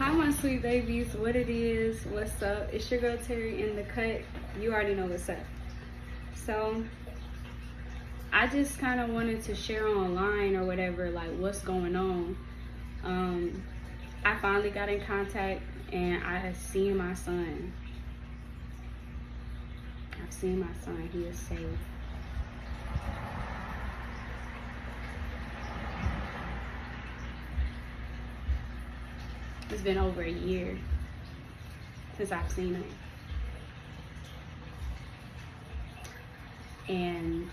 Hi my sweet babies, what it is, what's up? It's your girl Terry in the cut. You already know what's up. So I just kind of wanted to share online or whatever, like what's going on. I finally got in contact and I have seen my son. I've seen my son. He is safe. It's been over a year since I've seen him. And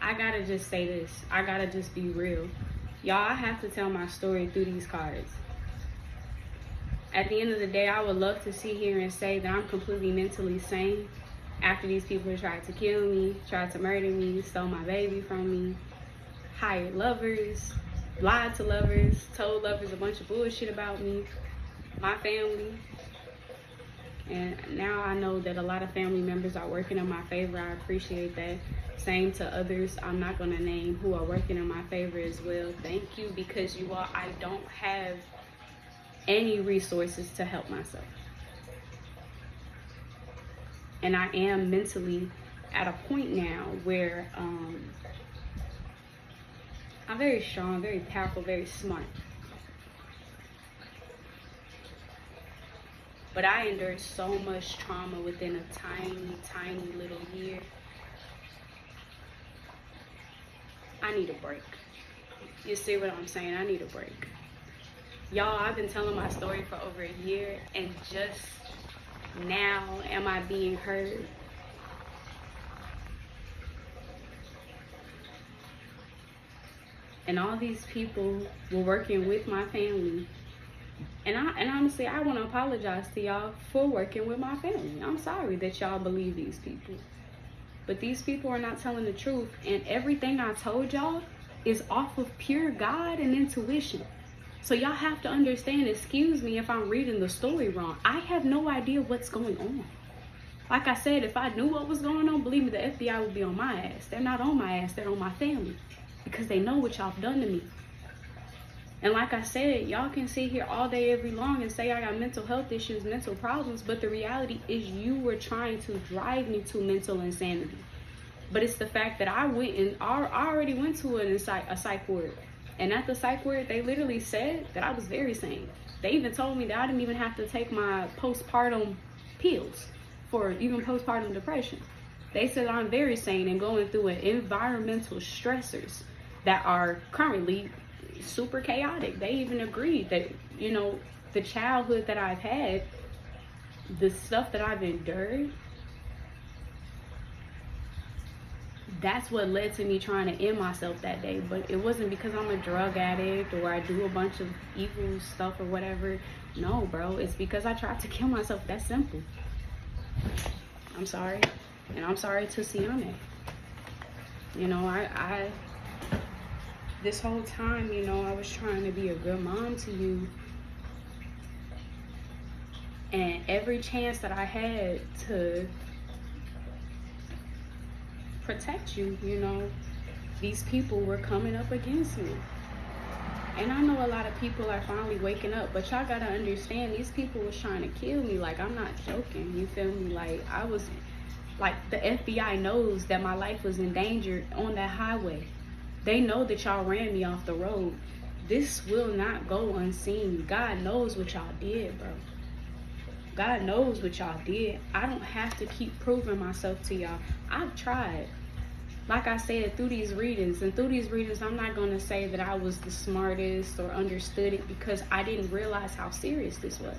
I gotta just say this. I gotta just be real. Y'all, I have to tell my story through these cards. At the end of the day, I would love to sit here and say that I'm completely mentally sane after these people tried to kill me, tried to murder me, stole my baby from me, hired lovers, lied to lovers, told lovers a bunch of bullshit about me, my family. And now I know that a lot of family members are working in my favor. I appreciate that. Same to others I'm not going to name who are working in my favor as well. Thank you, because you all, I don't have any resources to help myself. And I am mentally at a point now where I'm very strong, very powerful, very smart. But I endured so much trauma within a tiny, tiny little year. I need a break. You see what I'm saying? I need a break. Y'all, I've been telling my story for over a year, and just now am I being heard. And all these people were working with my family. And honestly, I want to apologize to y'all for working with my family. I'm sorry that y'all believe these people. But these people are not telling the truth. And everything I told y'all is off of pure God and intuition. So y'all have to understand, excuse me if I'm reading the story wrong. I have no idea what's going on. Like I said, if I knew what was going on, believe me, the FBI would be on my ass. They're not on my ass, they're on my family. Because they know what y'all have done to me. And like I said, y'all can sit here all day, every long and say I got mental health issues, mental problems. But the reality is you were trying to drive me to mental insanity. But it's the fact that I already went to a psych ward. And at the psych ward, they literally said that I was very sane. They even told me that I didn't even have to take my postpartum pills for even postpartum depression. They said I'm very sane and going through environmental stressors that are currently super chaotic. They even agreed that, you know, the childhood that I've had, the stuff that I've endured, that's what led to me trying to end myself that day. But it wasn't because I'm a drug addict or I do a bunch of evil stuff or whatever. No, bro, it's because I tried to kill myself. That's simple. I'm sorry. And I'm sorry to Siane. You know, I this whole time, you know, I was trying to be a good mom to you. And every chance that I had to protect you, you know, these people were coming up against me. And I know a lot of people are finally waking up, but y'all gotta understand, these people was trying to kill me. Like, I'm not joking, you feel me? Like, I was, like, the FBI knows that my life was endangered on that highway. They know that y'all ran me off the road. This will not go unseen. God knows what y'all did, bro. God knows what y'all did. I don't have to keep proving myself to y'all. I've tried. Like I said, through these readings, I'm not going to say that I was the smartest or understood it, because I didn't realize how serious this was.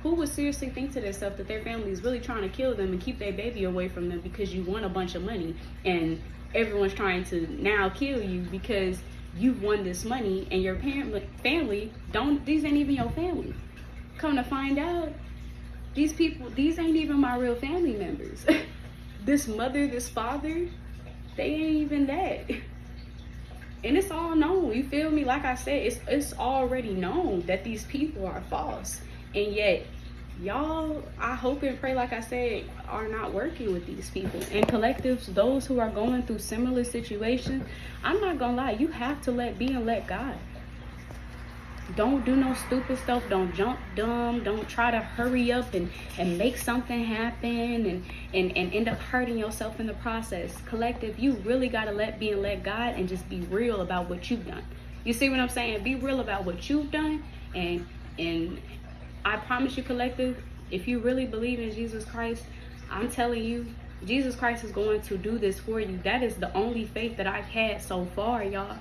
Who would seriously think to themselves that their family is really trying to kill them and keep their baby away from them because you won a bunch of money, and everyone's trying to now kill you because you've won this money, and your family these ain't even your family. Come to find out, these ain't even my real family members. This mother, this father, they ain't even that. And it's all known, you feel me? Like I said, it's already known that these people are false. And yet, y'all, I hope and pray, like I said, are not working with these people. And collectives, those who are going through similar situations, I'm not gonna lie, you have to let be and let God. Don't do no stupid stuff. Don't jump dumb. Don't try to hurry up and make something happen and end up hurting yourself in the process. Collective, you really got to let God and just be real about what you've done. You see what I'm saying? Be real about what you've done. And I promise you, collective, if you really believe in Jesus Christ, I'm telling you, Jesus Christ is going to do this for you. That is the only faith that I've had so far, y'all.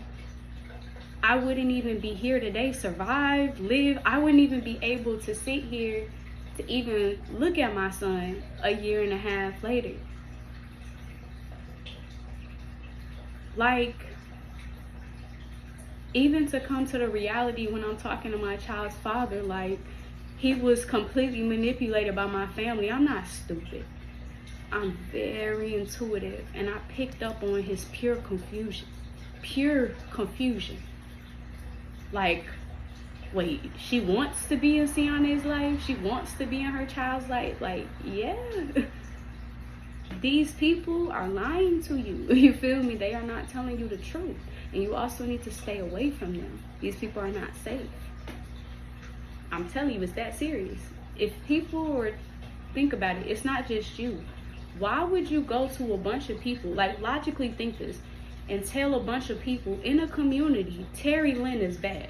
I wouldn't even be here today, survive, live. I wouldn't even be able to sit here to even look at my son a year and a half later. Like, even to come to the reality when I'm talking to my child's father, like, he was completely manipulated by my family. I'm not stupid. I'm very intuitive, and I picked up on his pure confusion. Pure confusion. Like, wait, she wants to be in Siane's life? She wants to be in her child's life? Like, yeah. These people are lying to you. You feel me? They are not telling you the truth. And you also need to stay away from them. These people are not safe. I'm telling you, it's that serious. If people were, think about it, it's not just you. Why would you go to a bunch of people, like, logically think this, and tell a bunch of people in a community, Terrilynn is bad,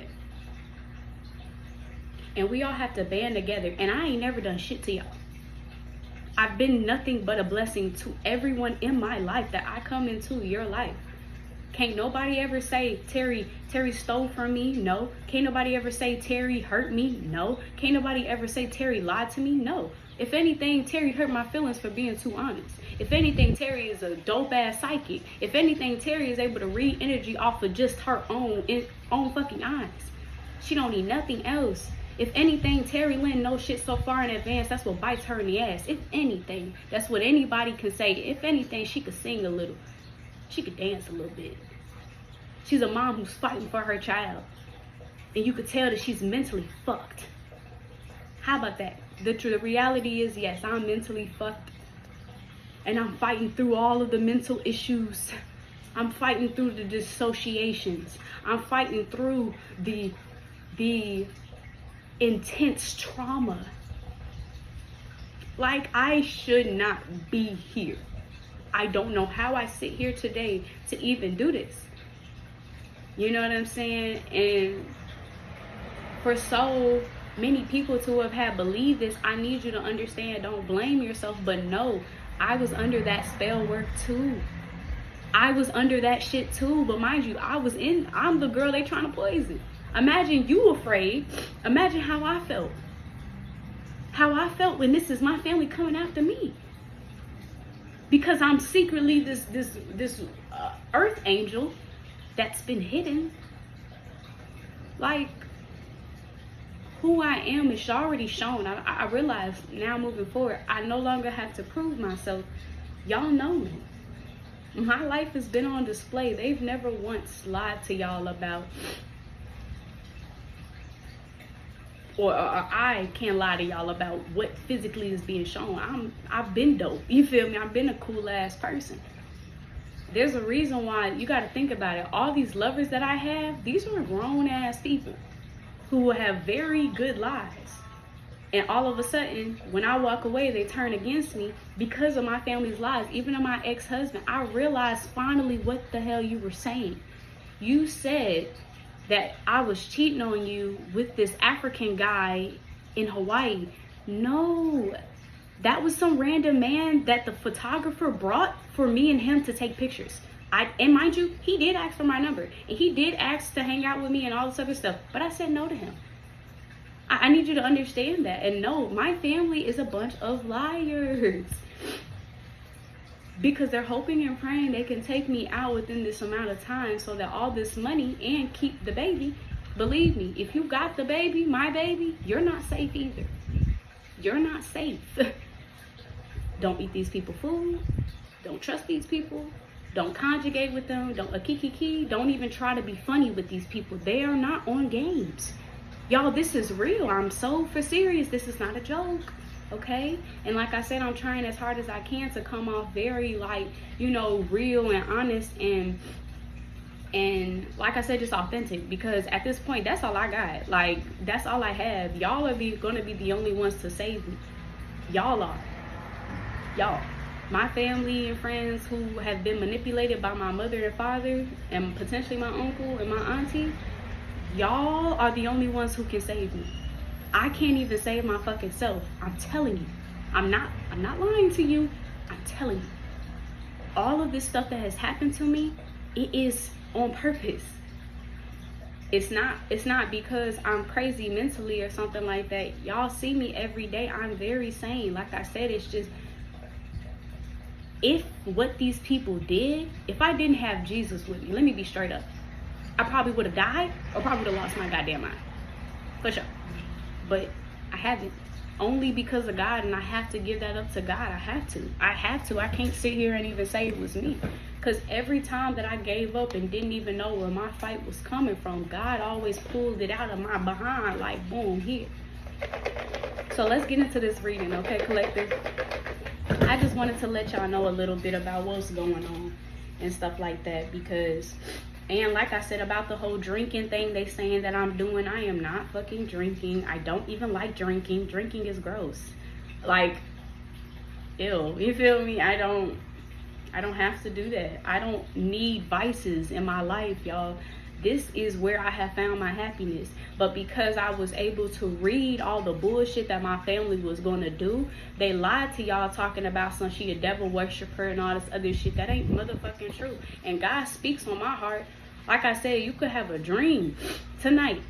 and we all have to band together, and I ain't never done shit to y'all. I've been nothing but a blessing to everyone in my life that I come into your life. Can't nobody ever say Terry stole from me? No. Can't nobody ever say Terry hurt me? No. Can't nobody ever say Terry lied to me? No. If anything, Terry hurt my feelings for being too honest. If anything, Terry is a dope ass psychic. If anything, Terry is able to read energy off of just her own fucking eyes. She don't need nothing else. If anything, Terrilynn knows shit so far in advance, that's what bites her in the ass. If anything, that's what anybody can say. If anything, she could sing a little. She could dance a little bit. She's a mom who's fighting for her child. And you could tell that she's mentally fucked. How about that? The reality is, yes, I'm mentally fucked. And I'm fighting through all of the mental issues. I'm fighting through the dissociations. I'm fighting through the intense trauma. Like, I should not be here. I don't know how I sit here today to even do this. You know what I'm saying? And for so many people to have had believed this, I need you to understand, don't blame yourself, but no, I was under that spell work too. I was under that shit too, but mind you, I'm the girl they trying to poison. Imagine you afraid. Imagine how I felt. How I felt when this is my family coming after me. Because I'm secretly this earth angel that's been hidden. Like, who I am is already shown. I realize now moving forward, I no longer have to prove myself. Y'all know me. My life has been on display. They've never once lied to y'all about, or I can't lie to y'all about what physically is being shown. I've been dope. You feel me? I've been a cool ass person. There's a reason why. You got to think about it. All these lovers that I have, these are grown ass people who have very good lives. And all of a sudden, when I walk away, they turn against me because of my family's lies. Even to my ex-husband, I realized finally what the hell you were saying. You said that I was cheating on you with this African guy in Hawaii. No, that was some random man that the photographer brought for me and him to take pictures. And mind you, he did ask for my number, and he did ask to hang out with me and all this other stuff, but I said no to him. I need you to understand that. And no, my family is a bunch of liars. Because they're hoping and praying they can take me out within this amount of time so that all this money and keep the baby. Believe me, if you got the baby, my baby, you're not safe either. You're not safe. Don't eat these people food. Don't trust these people. Don't conjugate with them. Don't akikiki. Don't even try to be funny with these people. They are not on games. Y'all, this is real. I'm so for serious. This is not a joke. Okay? And like I said, I'm trying as hard as I can to come off very, like, you know, real and honest and And like I said, just authentic, because at this point, that's all I got. Like, that's all I have. Y'all are gonna be the only ones to save me. Y'all are. Y'all. My family and friends who have been manipulated by my mother and father, and potentially my uncle and my auntie, y'all are the only ones who can save me. I can't even save my fucking self. I'm telling you. I'm not lying to you. I'm telling you. All of this stuff that has happened to me, it is on purpose. It's not because I'm crazy mentally or something like that. Y'all see me every day. I'm very sane. Like I said, it's just, if what these people did, if I didn't have Jesus with me, let me be straight up, I probably would have died or probably would have lost my goddamn mind. For sure. But I haven't. Only because of God, and I have to give that up to God. I have to. I can't sit here and even say it was me. Because every time that I gave up and didn't even know where my fight was coming from, God always pulled it out of my behind, like, boom, here. So let's get into this reading, okay, collective? I just wanted to let y'all know a little bit about what's going on and stuff like that, because, and like I said about the whole drinking thing they saying that I'm doing, I am not fucking drinking. I don't even like drinking. Drinking is gross. Like, ew, you feel me? I don't have to do that. I don't need vices in my life, y'all. This is where I have found my happiness. But because I was able to read all the bullshit that my family was going to do, they lied to y'all talking about some she a devil worshiper and all this other shit. That ain't motherfucking true. And God speaks on my heart. Like I said, you could have a dream tonight.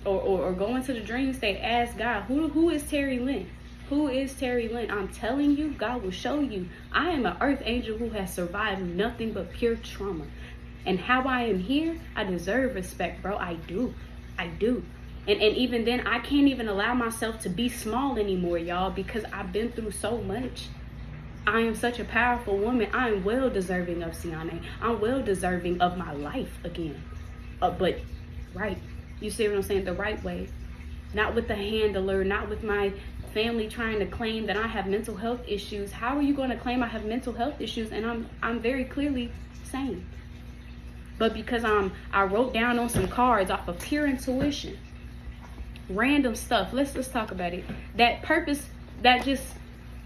Or go into the dream state. Ask God, who is Terrilynn? Who is Terrilynn? I'm telling you, God will show you. I am an earth angel who has survived nothing but pure trauma. And how I am here, I deserve respect, bro. I do. And even then, I can't even allow myself to be small anymore, y'all, because I've been through so much. I am such a powerful woman. I am well deserving of Siane. I'm well deserving of my life again. But right. You see what I'm saying? The right way. Not with the handler, not with my family trying to claim that I have mental health issues. How are you going to claim I have mental health issues and I'm very clearly sane? But because I wrote down on some cards off of pure intuition, random stuff. Let's talk about it. That purpose that just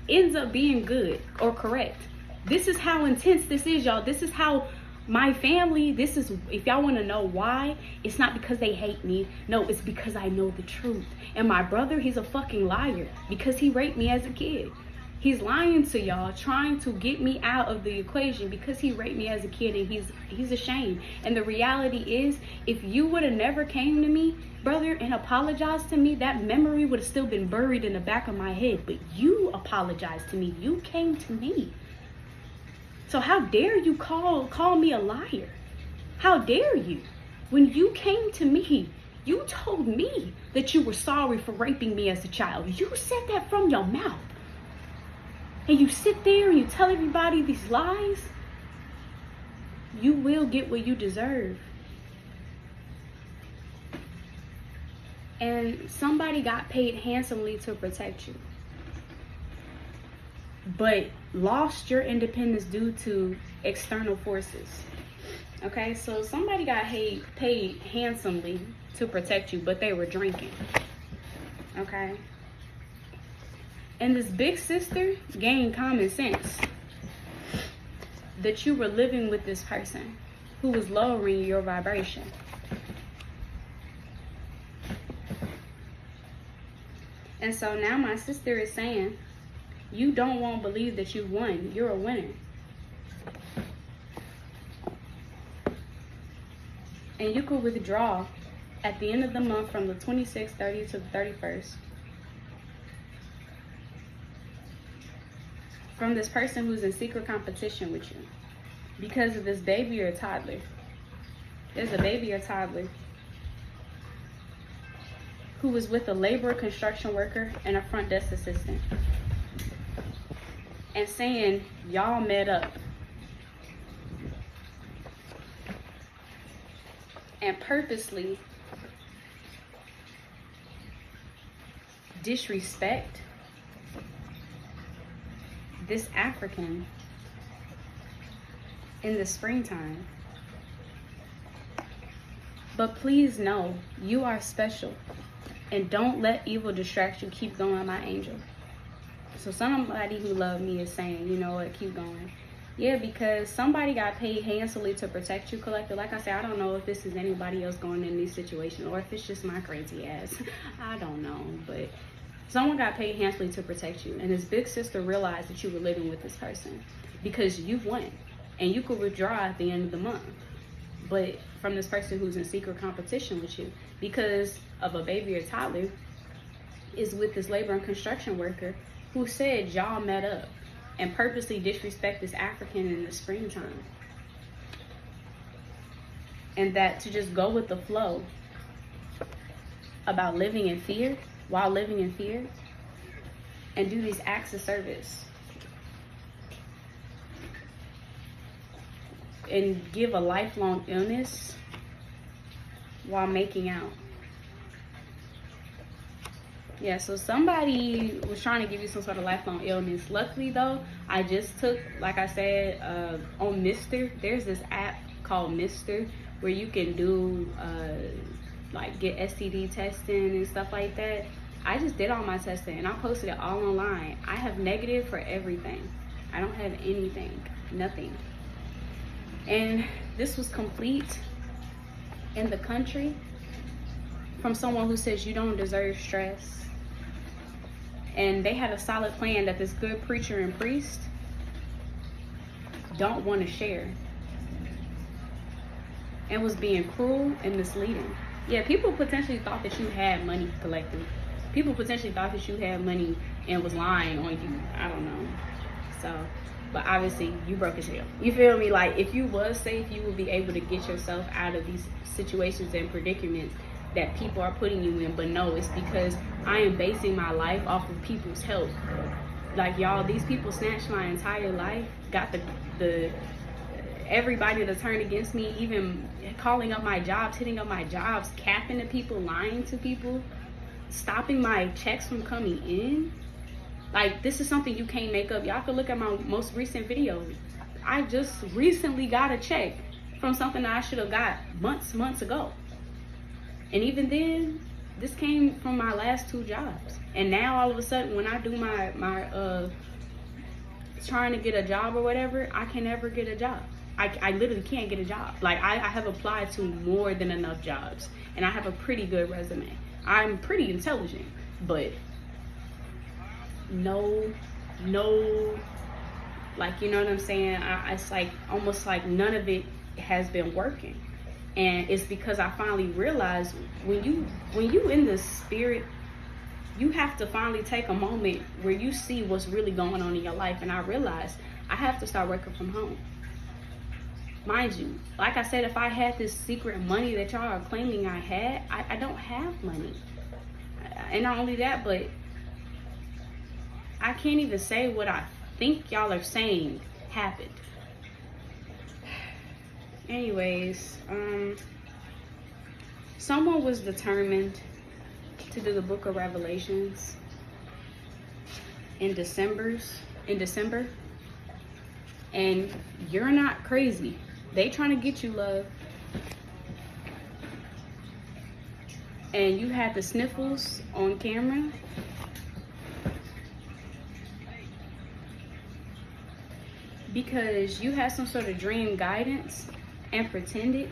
ends up being good or correct. This is how intense this is, y'all. This is how my family, this is, if y'all want to know why, it's not because they hate me. No, it's because I know the truth. And my brother, he's a fucking liar because he raped me as a kid. He's lying to y'all, trying to get me out of the equation because he raped me as a kid, and he's ashamed. And the reality is, if you would have never came to me, brother, and apologized to me, that memory would have still been buried in the back of my head. But you apologized to me. You came to me. So how dare you call me a liar? How dare you? When you came to me, you told me that you were sorry for raping me as a child. You said that from your mouth. And you sit there and you tell everybody these lies. You will get what you deserve. And somebody got paid handsomely to protect you, but lost your independence due to external forces. Okay, so somebody got paid handsomely to protect you, but they were drinking. Okay. And this big sister gained common sense that you were living with this person who was lowering your vibration. And so now my sister is saying, you won't believe that you won. You're a winner. And you could withdraw at the end of the month from the 26th, 30th to the 31st. From this person who's in secret competition with you because of this baby or toddler. There's a baby or toddler who was with a laborer, construction worker, and a front desk assistant, and saying y'all met up and purposely disrespect this African in the springtime But please know you are special. And don't let evil distract you. Keep going, my angel. So somebody who loved me is saying, you know what, keep going. Yeah, because somebody got paid handsomely to protect you, collector. Like I said, I don't know if this is anybody else going in these situations or if it's just my crazy ass. I don't know, but someone got paid handsomely to protect you. And his big sister realized that you were living with this person because you won. And you could withdraw at the end of the month. But from this person who's in secret competition with you because of a baby or toddler is with this labor and construction worker who said y'all met up and purposely disrespect this African in the springtime. And that to just go with the flow about living in fear while living in fear and do these acts of service and give a lifelong illness while making out. Yeah, so somebody was trying to give you some sort of lifelong illness. Luckily though, I just took, like I said, on Mister, there's this app called Mister where you can do like get STD testing and stuff like that. I just did all my testing and I posted it all online. I have negative for everything. I don't have anything, nothing. And this was complete in the country from someone who says you don't deserve stress. And they had a solid plan that this good preacher and priest don't want to share. And was being cruel and misleading. Yeah, people potentially thought that you had money collected. People potentially thought that you had money and was lying on you. I don't know. So, but obviously you broke as hell. You feel me? Like if you was safe, you would be able to get yourself out of these situations and predicaments that people are putting you in. But no, it's because I am basing my life off of people's help. Like y'all, these people snatched my entire life, got the everybody to turn against me, even calling up my jobs, hitting up my jobs, capping to people, lying to people, stopping my checks from coming in. Like this is something you can't make up. Y'all can look at my most recent video. I just recently got a check from something that I should have got months ago. And even then, this came from my last 2 jobs. And now all of a sudden, when I do my trying to get a job or whatever, I can never get a job. I literally can't get a job. Like I have applied to more than enough jobs. And I have a pretty good resume. I'm pretty intelligent, but no, like, you know what I'm saying? It's like almost like none of it has been working. And it's because I finally realized when you in the spirit, you have to finally take a moment where you see what's really going on in your life. And I realized I have to start working from home. Mind you, like I said, if I had this secret money that y'all are claiming I had, I don't have money. And not only that, but I can't even say what I think y'all are saying happened. Anyways, someone was determined to do the book of Revelations in December, and you're not crazy. They trying to get you, love. And you had the sniffles on camera. Because you had some sort of dream guidance and pretended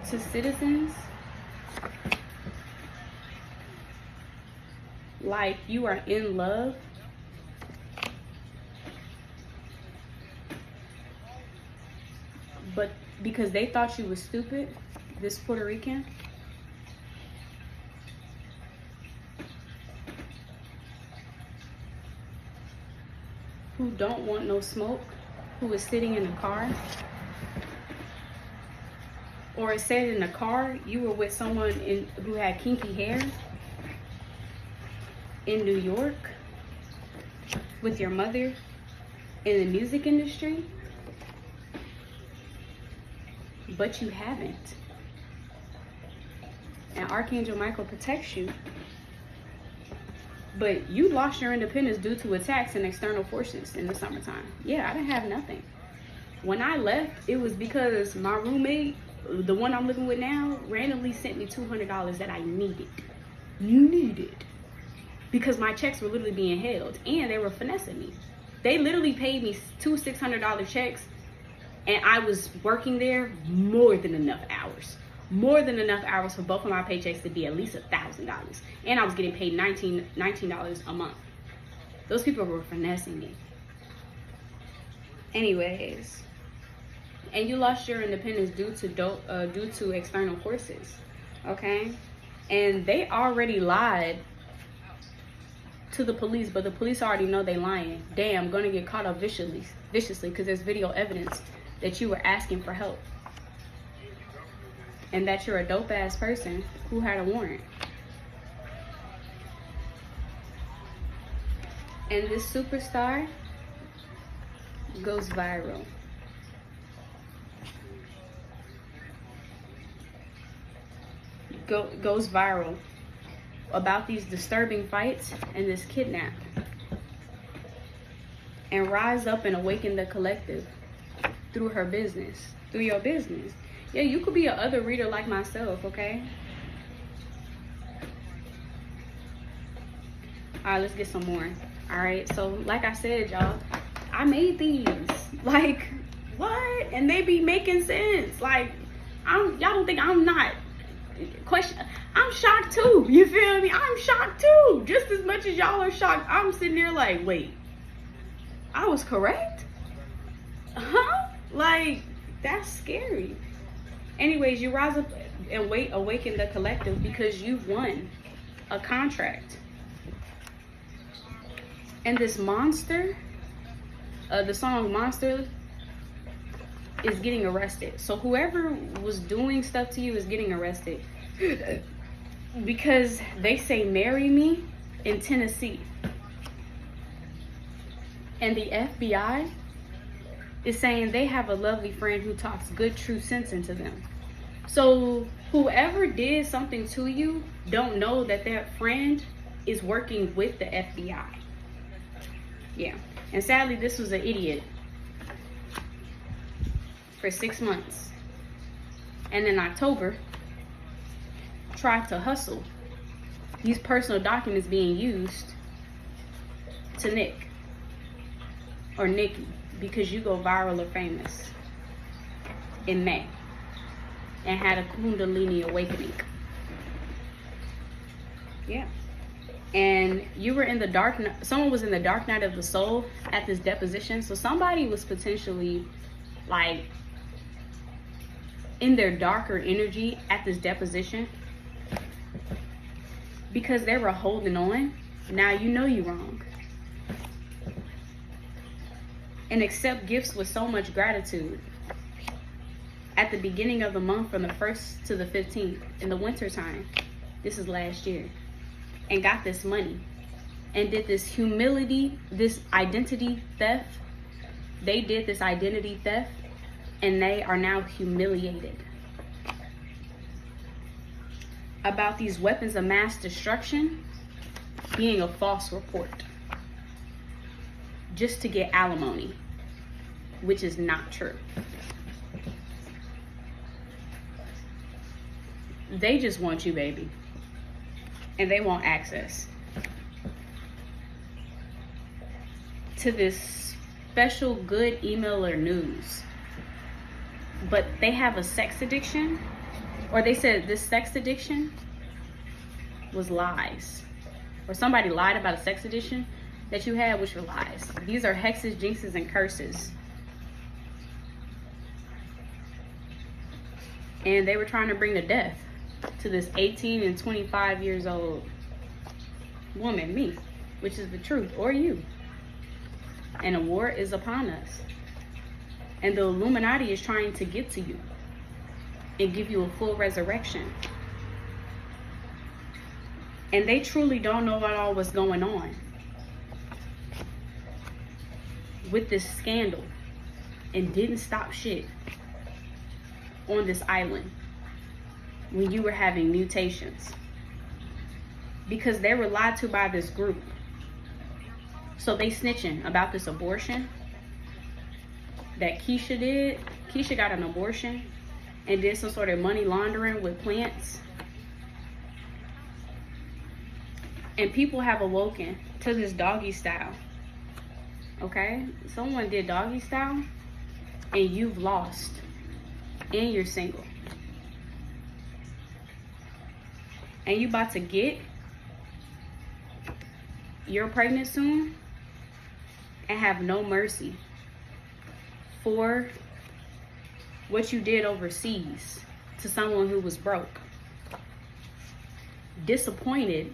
to citizens like you are in love. But because they thought you was stupid, this Puerto Rican, who don't want no smoke, who is sitting in a car, or it said in the car you were with someone who had kinky hair in New York with your mother in the music industry, but you haven't. And Archangel Michael protects you. But you lost your independence due to attacks and external forces in the summertime. Yeah, I didn't have nothing. When I left, it was because my roommate, the one I'm living with now, randomly sent me $200 that I needed. Because my checks were literally being held, and they were finessing me. They literally paid me two $600 checks, and I was working there more than enough hours. More than enough hours for both of my paychecks to be at least $1,000. And I was getting paid $19 a month. Those people were finessing me. Anyways, and you lost your independence due to external forces, okay? And they already lied to the police, but the police already know they lying. Damn, I'm gonna get caught up viciously, because there's video evidence that you were asking for help, and that you're a dope ass person who had a warrant. And this superstar goes viral. Goes viral about these disturbing fights and this kidnap, and rise up and awaken the collective through her business, through your business. Yeah, you could be a other reader like myself, okay? All right, let's get some more. All right, so like I said, y'all, I made these. Like, what? And they be making sense. Like, y'all don't think I'm not I'm shocked too. You feel me? I'm shocked too. Just as much as y'all are shocked, I'm sitting there like, wait, I was correct? Huh? Like, that's scary. Anyways, you rise up and awaken the collective because you've won a contract. And this monster, the song Monster, is getting arrested. So whoever was doing stuff to you is getting arrested. Because they say marry me in Tennessee. And the FBI is saying they have a lovely friend who talks good true sense into them. So whoever did something to you don't know that that friend is working with the FBI. Yeah. And sadly, this was an idiot for 6 months. And in October, tried to hustle these personal documents being used to Nick or Nikki, because you go viral or famous in May and had a Kundalini awakening. Yeah. And you were in the dark, someone was in the dark night of the soul at this deposition. So somebody was potentially like in their darker energy at this deposition because they were holding on. Now you know you're wrong. And accept gifts with so much gratitude at the beginning of the month from the 1st to the 15th in the winter time. This is last year. And got this money and did this humility, this identity theft. They did this identity theft and they are now humiliated about these weapons of mass destruction being a false report just to get alimony, which is not true. They just want you, baby. And they want access to this special good email or news. But they have a sex addiction, or they said this sex addiction was lies. Or somebody lied about a sex addiction that you had, which were lies. These are hexes, jinxes, and curses. And they were trying to bring to death to this 18 and 25 years old woman, me, which is the truth, or you. And a war is upon us. And the Illuminati is trying to get to you and give you a full resurrection. And they truly don't know what all was going on with this scandal and didn't stop shit on this island when you were having mutations, because they were lied to by this group. So they snitching about this abortion that Keisha did. Keisha got an abortion and did some sort of money laundering with plants. And people have awoken to this doggy style. Okay? Someone did doggy style and you've lost. And you're single. And you about to get, you're pregnant soon and have no mercy for what you did overseas to someone who was broke, disappointed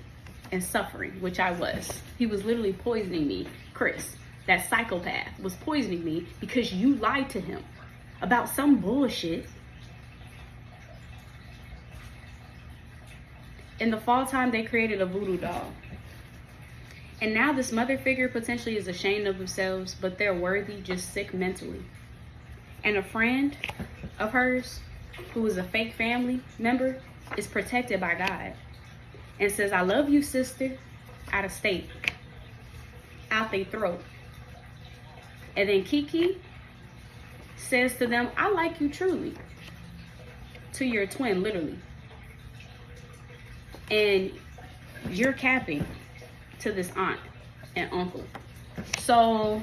and suffering, which I was. He was literally poisoning me. Chris, that psychopath, was poisoning me because you lied to him about some bullshit. In the fall time, they created a voodoo doll. And now this mother figure potentially is ashamed of themselves, but they're worthy, just sick mentally. And a friend of hers, who is a fake family member, is protected by God. And says, I love you, sister, out of state. Out their throat. And then Kiki says to them, I like you truly. To your twin, literally. And you're capping to this aunt and uncle. So,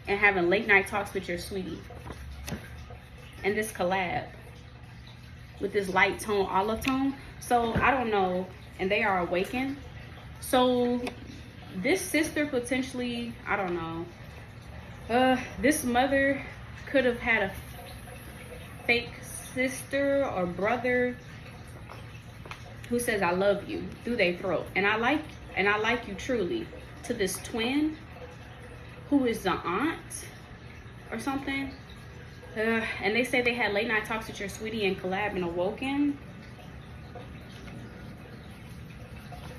and having late night talks with your sweetie. And this collab with this light tone, olive tone. So, I don't know. And they are awakened. So, this sister potentially, I don't know. This mother could have had a fake sister or brother who says I love you through their throat, and I like you truly, to this twin who is the aunt or something. And they say they had late night talks with your sweetie and collab and awoken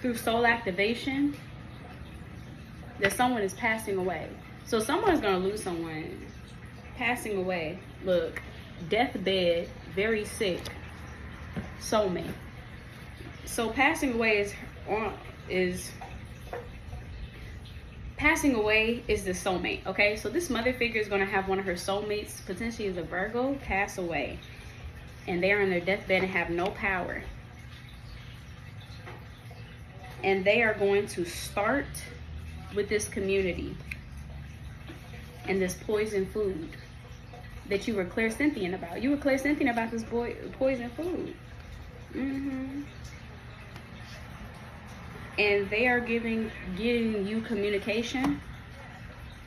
through soul activation that someone is passing away. So someone's gonna lose someone. Passing away. Look, deathbed, very sick, soulmate. So passing away is the soulmate, okay? So this mother figure is going to have one of her soulmates, potentially is a Virgo, pass away. And they are in their deathbed and have no power. And they are going to start with this community and this poison food that you were clairsentient about. You were clairsentient about this poison food. And they are giving you communication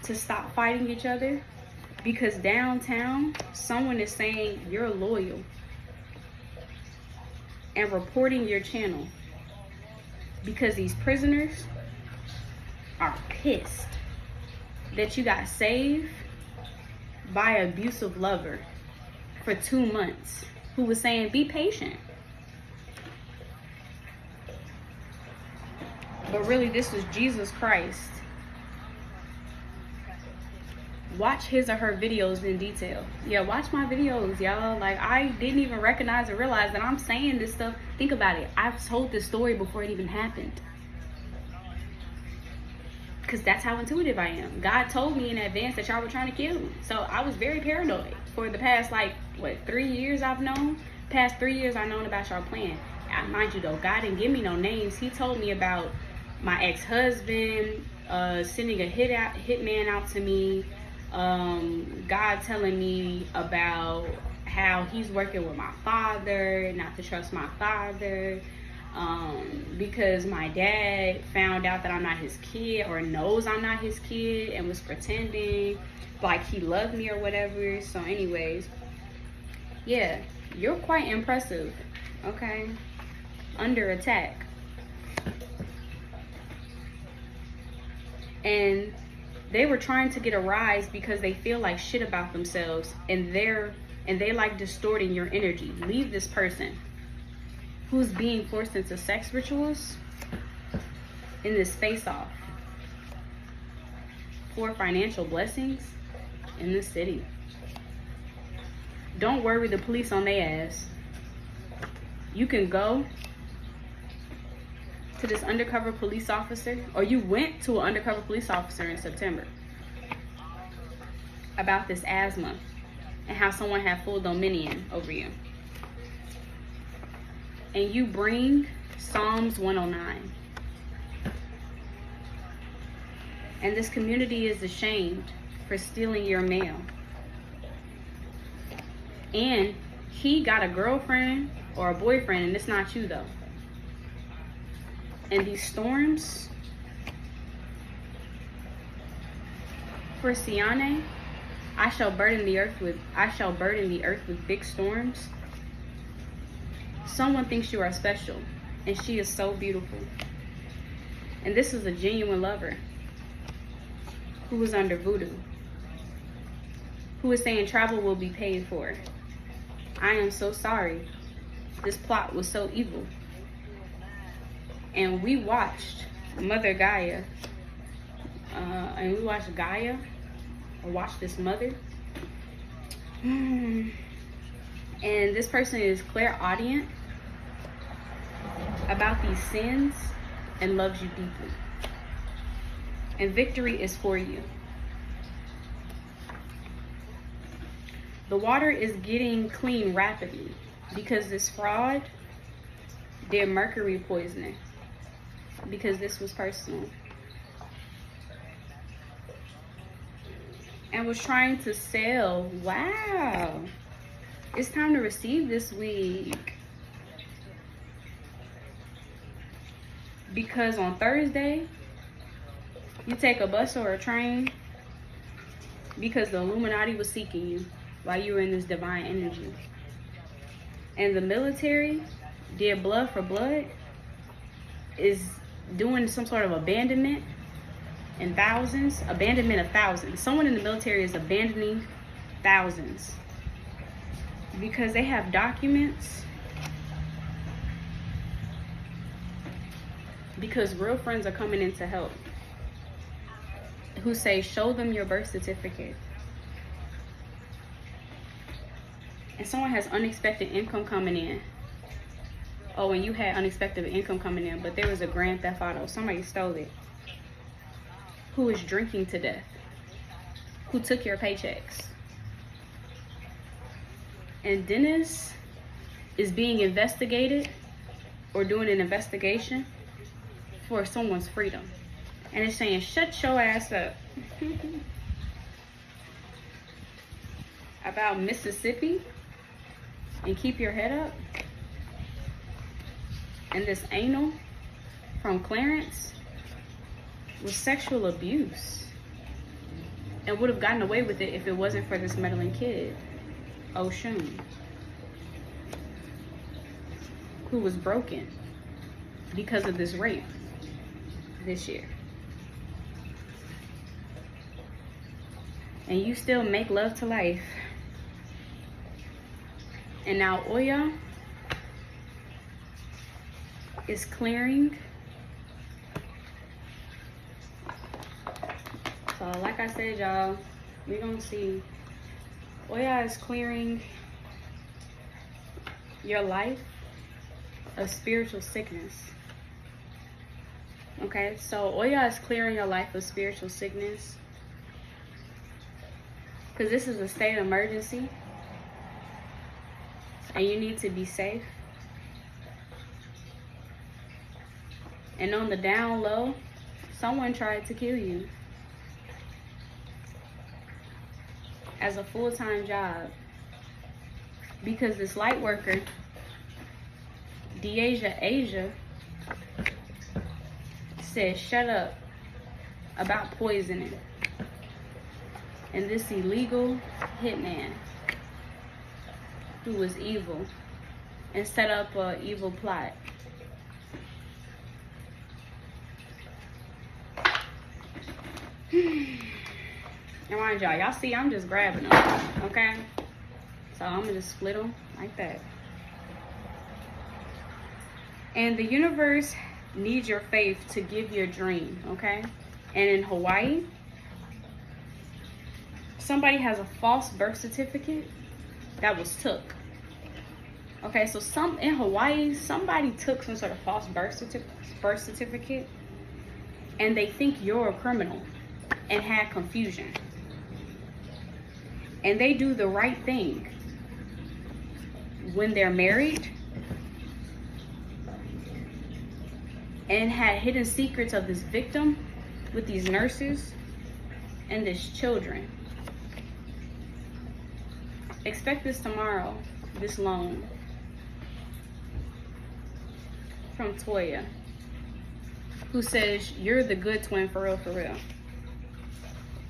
to stop fighting each other, because downtown someone is saying you're loyal and reporting your channel because these prisoners are pissed that you got saved by an abusive lover for 2 months who was saying be patient. But really, this was Jesus Christ. Watch his or her videos in detail. Yeah, watch my videos, y'all. Like, I didn't even recognize or realize that I'm saying this stuff. Think about it. I've told this story before it even happened. Because that's how intuitive I am. God told me in advance that y'all were trying to kill me. So I was very paranoid. For the past, 3 years I've known? Past 3 years I've known about y'all plan. Mind you, though, God didn't give me no names. He told me about my ex-husband, sending a hitman out to me, God telling me about how he's working with my father, not to trust my father, because my dad found out that I'm not his kid, or knows I'm not his kid, and was pretending like he loved me or whatever. So anyways, yeah, you're quite impressive, okay? Under attack. And they were trying to get a rise because they feel like shit about themselves, and they like distorting your energy. Leave this person who's being forced into sex rituals in this face-off for financial blessings in this city. Don't worry the police on their ass. You can go to this undercover police officer, or you went to an undercover police officer in September. about this asthma and how someone had full dominion over you. And you bring Psalms 109. And this community is ashamed for stealing your mail. And he got a girlfriend or a boyfriend, and it's not you though. And these storms for Siane, I shall burden the earth with big storms. Someone thinks you are special, and she is so beautiful. And this is a genuine lover who is under voodoo, who is saying travel will be paid for. I am so sorry. This plot was so evil. And we watched Mother Gaia, and we watched Gaia, or watched this mother. And this person is clairaudient about these sins and loves you deeply. And victory is for you. The water is getting clean rapidly because this fraud did mercury poisoning, because this was personal, and was trying to sell. Wow, it's time to receive this week, because on Thursday you take a bus or a train because the Illuminati was seeking you while you were in this divine energy. And the military did blood for blood, is doing some sort of abandonment of thousands. Someone in the military is abandoning thousands because they have documents, because real friends are coming in to help, who say show them your birth certificate. And someone has unexpected income coming in. Oh, and you had unexpected income coming in, but there was a grand theft auto. Somebody stole it. Who is drinking to death? Who took your paychecks? And Dennis is being investigated or doing an investigation for someone's freedom. And it's saying, shut your ass up. About Mississippi. And keep your head up. And this anal from Clarence was sexual abuse, and would have gotten away with it if it wasn't for this meddling kid, Oshun, who was broken because of this rape this year. And you still make love to life. And now Oya is clearing. So like I said, y'all, we're gonna see. Oya is clearing your life of spiritual sickness. Okay, so Oya is clearing your life of spiritual sickness because this is a state of emergency. And you need to be safe. And on the down low, someone tried to kill you as a full-time job, because this light worker, Asia, said shut up about poisoning. And this illegal hitman, who was evil and set up an evil plot. And mind y'all see I'm just grabbing them, okay? So I'm gonna just split them like that. And the universe needs your faith to give your dream, okay? And in Hawaii, somebody has a false birth certificate that was took. Okay, so in Hawaii, somebody took some sort of false birth certificate, and they think you're a criminal and had confusion. and they do the right thing when they're married and had hidden secrets of this victim with these nurses and this children. Expect this tomorrow, this loan from Toya, who says you're the good twin for real,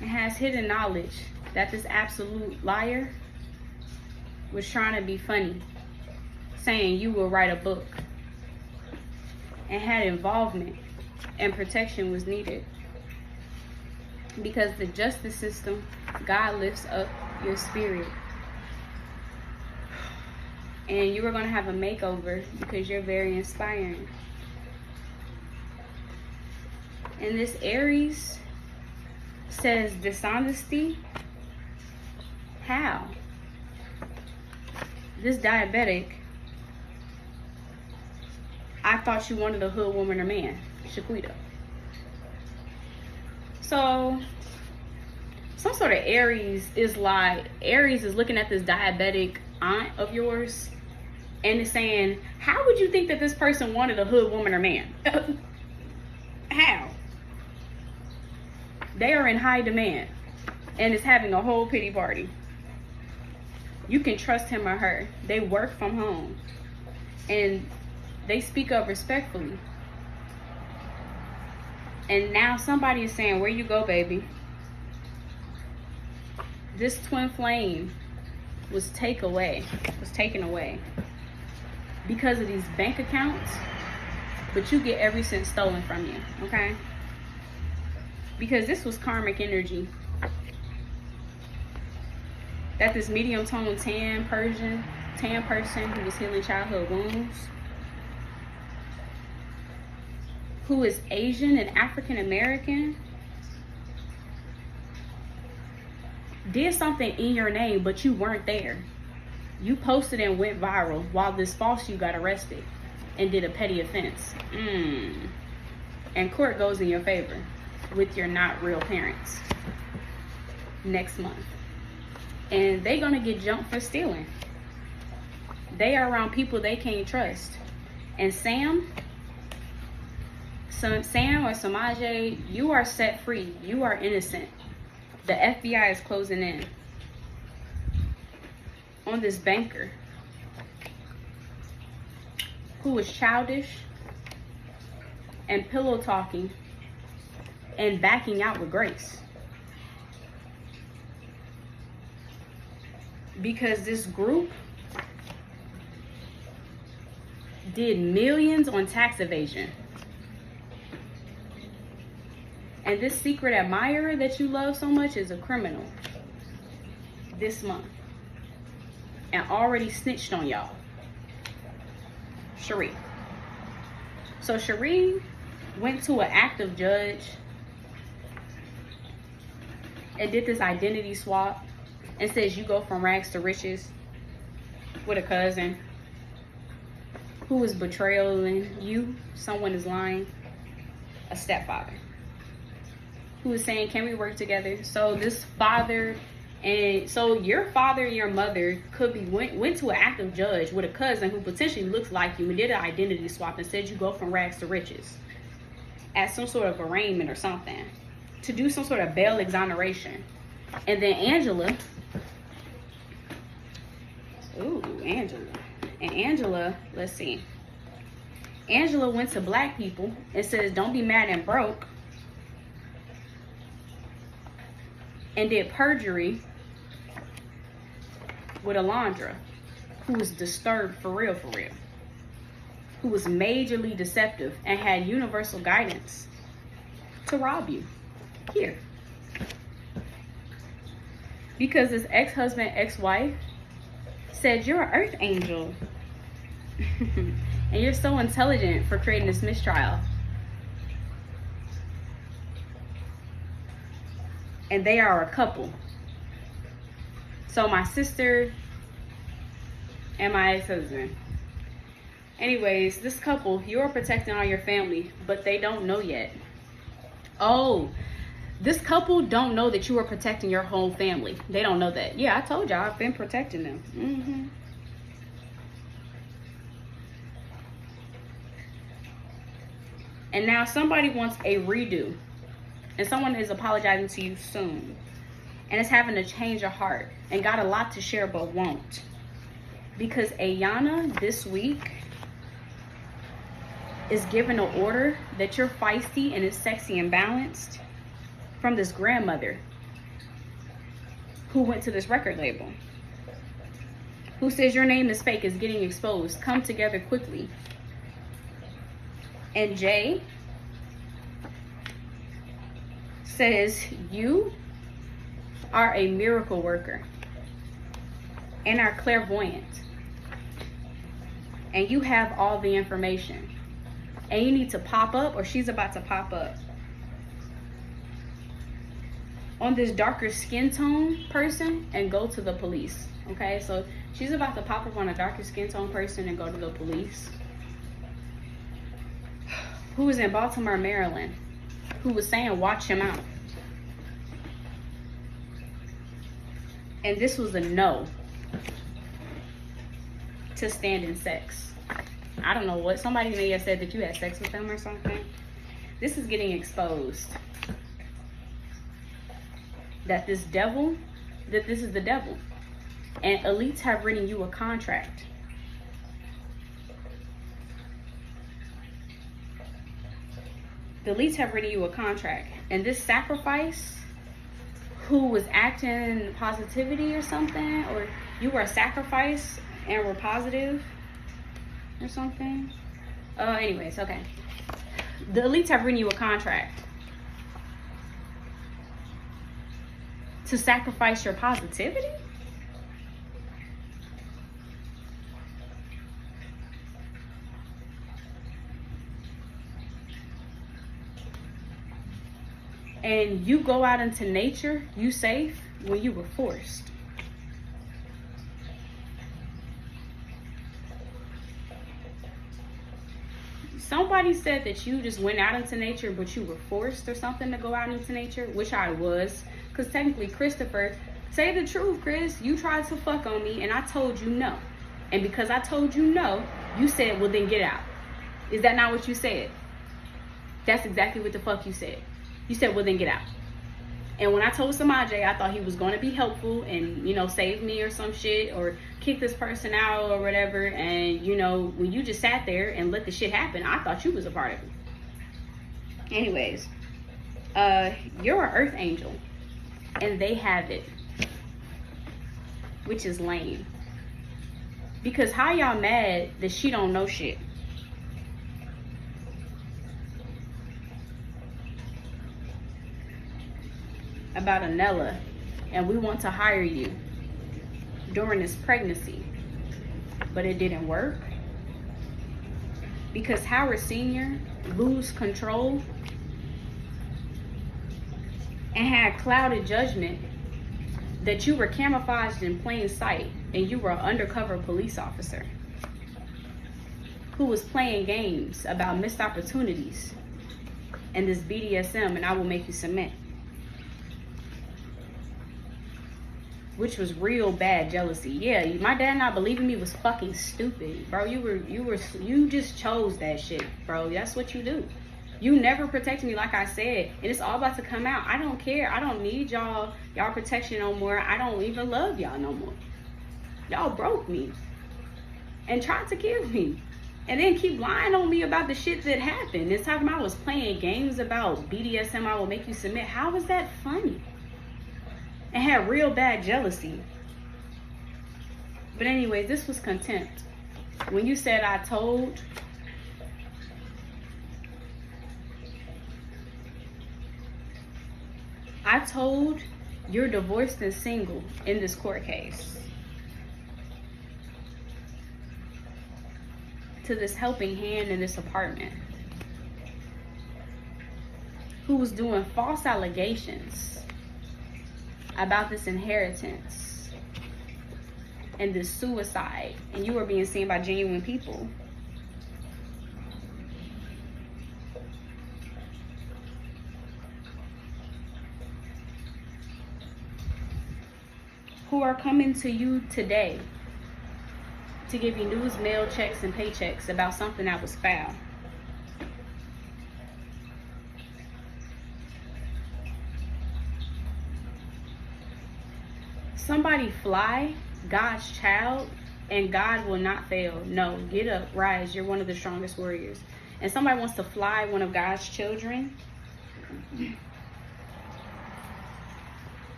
and has hidden knowledge that this absolute liar was trying to be funny, saying you will write a book, and had involvement and protection was needed. Because the justice system, God lifts up your spirit. And you are going to have a makeover because you're very inspiring. And this Aries says dishonesty. How? This diabetic, I thought you wanted a hood woman or man, Shaquita. So, some sort of Aries is looking at this diabetic aunt of yours and is saying, how would you think that this person wanted a hood woman or man? How? They are in high demand and is having a whole pity party. You can trust him or her. They work from home and they speak up respectfully. And now somebody is saying, where you go, baby? This twin flame was taken away because of these bank accounts, but you get every cent stolen from you, okay? Because this was karmic energy that this medium tone tan person who was healing childhood wounds, who is Asian and African American, did something in your name, but you weren't there. You posted and went viral while this false you got arrested and did a petty offense. And court goes in your favor with your not real parents next month. And they're gonna get jumped for stealing. They are around people they can't trust. And Sam or Samaje, you are set free. You are innocent. The FBI is closing in on this banker who was childish and pillow talking and backing out with grace. Because this group did millions on tax evasion. And this secret admirer that you love so much is a criminal this month. And already snitched on y'all. Cherie. So Cherie went to an active judge and did this identity swap and says you go from rags to riches with a cousin who is betraying you. Someone is lying. A stepfather who is saying, can we work together? So this father, and so your father and your mother could be went to an active judge with a cousin who potentially looks like you and did an identity swap and said you go from rags to riches at some sort of arraignment or something to do some sort of bail exoneration. And then Angela, let's see. Angela went to black people and says, don't be mad and broke. And did perjury with Alondra, who was disturbed for real, who was majorly deceptive and had universal guidance to rob you here. Because this ex-husband, ex-wife said, you're an earth angel. And you're so intelligent for creating this mistrial. And they are a couple. So my sister and my ex-husband. Anyways, this couple, you're protecting all your family, but they don't know yet. Oh, This couple don't know that you are protecting your whole family. They don't know that. Yeah, I told y'all I've been protecting them. And now somebody wants a redo. And someone is apologizing to you soon. And is having a change of heart. And got a lot to share but won't. Because Ayana this week is given an order that you're feisty and is sexy and balanced from this grandmother who went to this record label, who says your name is fake, is getting exposed. Come together quickly. And Jay says you are a miracle worker and are clairvoyant. And you have all the information. And you need to pop up, or she's about to pop up, on this darker skin tone person and go to the police. Okay, so she's about to pop up on a darker skin tone person and go to the police. Who was in Baltimore, Maryland, who was saying watch him out. And this was a no to stand in sex. I don't know what, somebody may have said that you had sex with them or something. This is getting exposed. That this devil, that this is the devil. And elites have written you a contract. The elites have written you a contract. And this sacrifice, who was acting positivity or something, or you were a sacrifice and were positive or something. Anyways, okay. The elites have written you a contract to sacrifice your positivity? And you go out into nature, you safe, when you were forced. Somebody said that you just went out into nature, but you were forced or something to go out into nature, which I was. Because technically, Christopher, say the truth, Chris. You tried to fuck on me, and I told you no. And because I told you no, you said, well, then get out. Is that not what you said? That's exactly what the fuck you said. You said, well, then get out. And when I told Samaj, I thought he was going to be helpful and, you know, save me or some shit, or kick this person out or whatever. And, you know, when you just sat there and let the shit happen, I thought you was a part of it. Anyways, you're an earth angel. And they have it. Which is lame. Because how y'all mad that she don't know shit? About Anella, and we want to hire you during this pregnancy, but it didn't work because Howard Sr. lose control and had clouded judgment that you were camouflaged in plain sight and you were an undercover police officer who was playing games about missed opportunities and this BDSM and I will make you submit. Which was real bad jealousy. Yeah, my dad not believing me was fucking stupid, bro. You just chose that shit, bro. That's what you do. You never protected me, like I said, and it's all about to come out. I don't care. I don't need y'all protection no more. I don't even love y'all no more. Y'all broke me and tried to kill me, and then keep lying on me about the shit that happened. This time I was playing games about BDSM. I will make you submit. How is that funny? And had real bad jealousy. But anyways, this was contempt. When you said I told, you're divorced and single in this court case. To this helping hand in this apartment. Who was doing false allegations about this inheritance and this suicide, and you were being seen by genuine people. who are coming to you today to give you news, mail, checks, and paychecks about something that was foul. Somebody fly, God's child, and God will not fail. No, get up, rise. You're one of the strongest warriors. And somebody wants to fly one of God's children.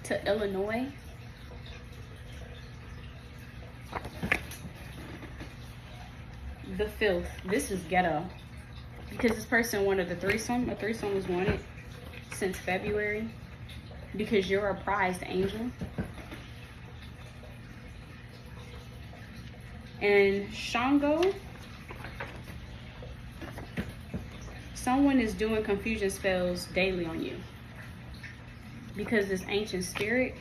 To Illinois. The filth. This is ghetto. Because this person wanted a threesome. A threesome was wanted since February. Because you're a prized angel. And Shango. Someone is doing confusion spells daily on you. Because this ancient spirit,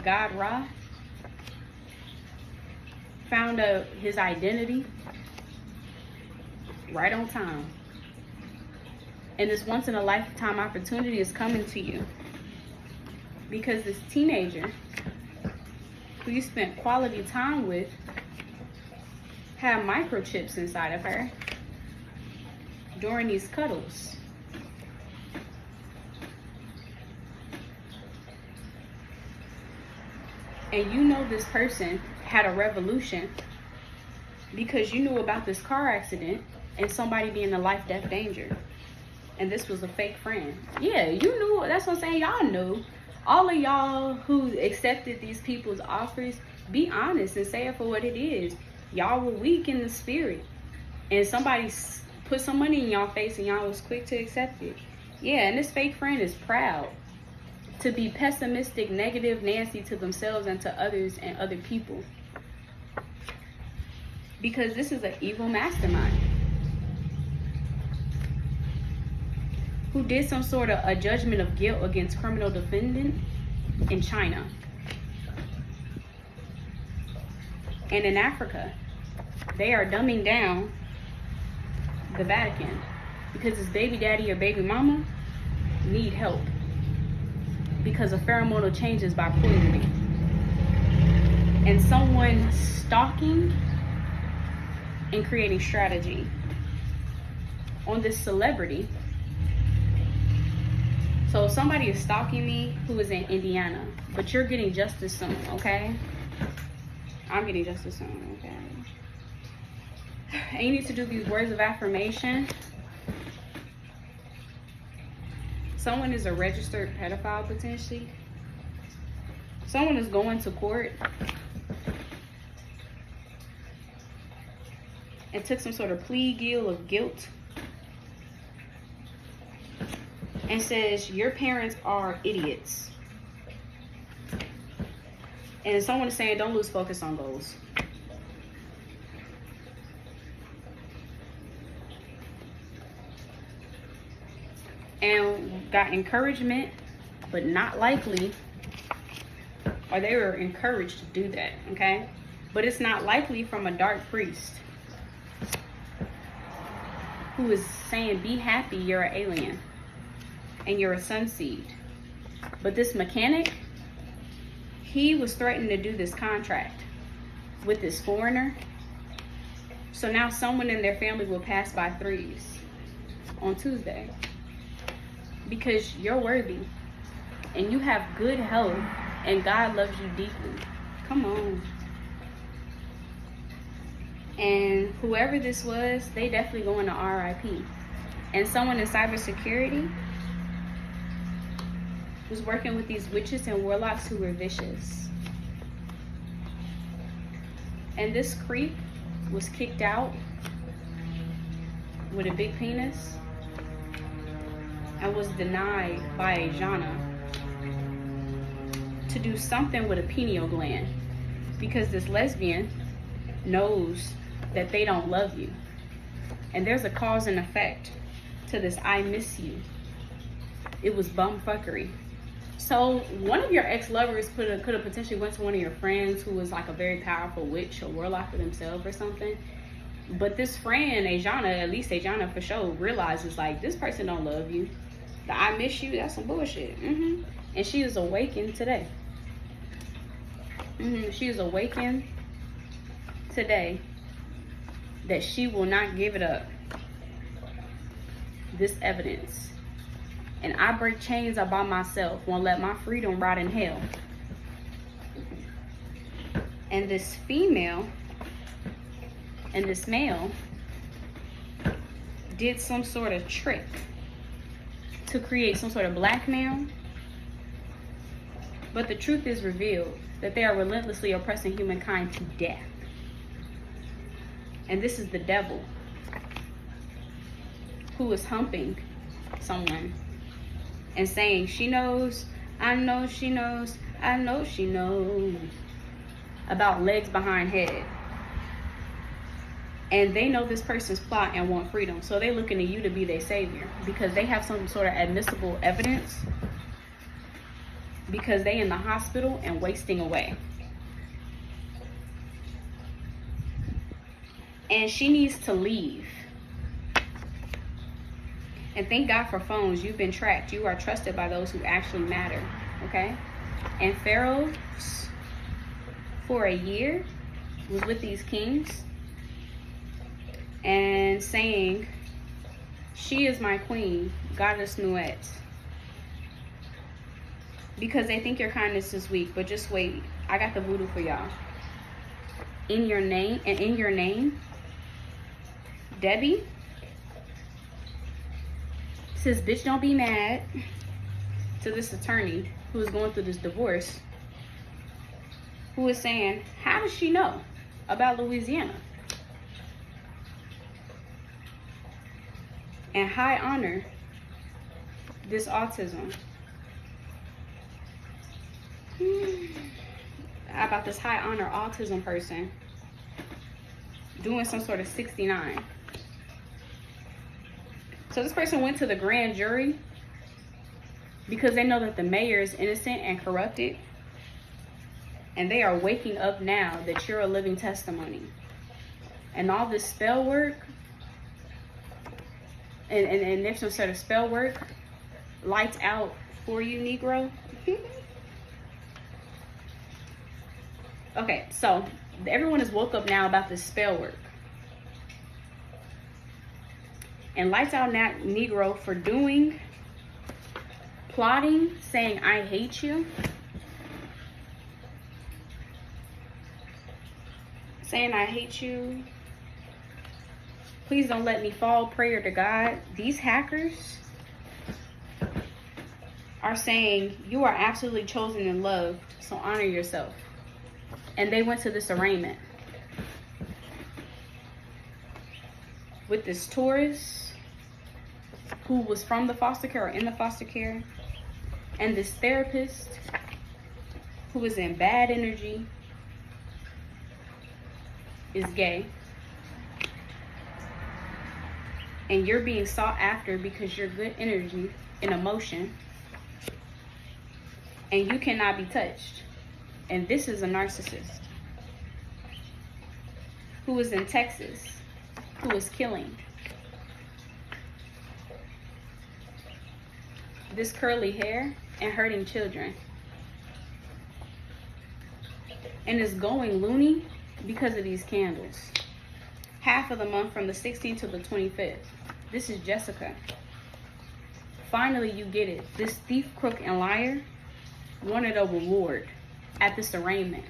God Ra, found out his identity right on time. And this once in a lifetime opportunity is coming to you. Because this teenager who you spent quality time with had microchips inside of her during these cuddles. And you know this person had a revolution because you knew about this car accident and somebody being in life-death danger. And this was a fake friend. Yeah, you knew. That's what I'm saying. Y'all knew. All of y'all who accepted these people's offers, be honest and say it for what it is. Y'all were weak in the spirit. And somebody put some money in y'all face and y'all was quick to accept it. Yeah, and this fake friend is proud to be pessimistic, negative, nasty to themselves and to others and other people. Because this is an evil mastermind who did some sort of a judgment of guilt against criminal defendant in China. And in Africa, they are dumbing down the Vatican because his baby daddy or baby mama need help because of pheromonal changes by poisoning. And someone stalking and creating strategy on this celebrity. So somebody is stalking me who is in Indiana, but you're getting justice soon, okay? I'm getting justice soon, okay? And you need to do these words of affirmation. Someone is a registered pedophile potentially. Someone is going to court and took some sort of plea deal of guilt and says your parents are idiots. And someone is saying don't lose focus on goals. And got encouragement, but not likely, or they were encouraged to do that, okay? But it's not likely from a dark priest who is saying, be happy, you're an alien, and you're a sun seed. But this mechanic, he was threatening to do this contract with this foreigner. So now someone in their family will pass by threes on Tuesday. Because you're worthy and you have good health and God loves you deeply. Come on. And whoever this was, they definitely going to RIP. And someone in cybersecurity was working with these witches and warlocks who were vicious. And this creep was kicked out with a big penis and was denied by a jhana to do something with a pineal gland because this lesbian knows that they don't love you. And there's a cause and effect to this I miss you. It was bumfuckery. So one of your ex-lovers could have potentially went to one of your friends who was like a very powerful witch or warlock for themselves or something. But this friend, Ajana, at least Ajana for sure, realizes like this person don't love you. The I miss you, that's some bullshit. And she is awakened today. She is awakened today that she will not give it up. This evidence. And I break chains all by myself. Won't let my freedom rot in hell. And this female and this male did some sort of trick to create some sort of blackmail. But the truth is revealed that they are relentlessly oppressing humankind to death. And this is the devil who is humping someone and saying, she knows, I know she knows, I know she knows about legs behind head. And they know this person's plot and want freedom. So they're looking to you to be their savior because they have some sort of admissible evidence, because they in the hospital and wasting away. And she needs to leave. And thank God for phones. You've been tracked. You are trusted by those who actually matter. Okay? And Pharaoh, for a year, was with these kings and saying, she is my queen, goddess Nuet. Because they think your kindness is weak, but just wait. I got the voodoo for y'all. In your name, and in your name, Debbie says, bitch, don't be mad, to this attorney who is going through this divorce, who is saying, how does she know about Louisiana? And high honor this autism. About this high honor autism person doing some sort of 69. So this person went to the grand jury because they know that the mayor is innocent and corrupted. And they are waking up now that you're a living testimony. And all this spell work, and there's some sort of spell work, lights out for you, Negro. Okay, so everyone is woke up now about this spell work. And lights out now, Negro, for doing, plotting, saying, I hate you. Saying, I hate you. Please don't let me fall. Prayer to God. These hackers are saying, you are absolutely chosen and loved, so honor yourself. And they went to this arraignment with this tourist who was from the foster care or in the foster care, and this therapist who was in bad energy, is gay. And you're being sought after because you're good energy and emotion, and you cannot be touched. And this is a narcissist who is in Texas, who is killing. This curly hair and hurting children. And is going loony because of these candles. Half of the month from the 16th to the 25th. This is Jessica. Finally, you get it. This thief, crook, and liar wanted a reward at this arraignment.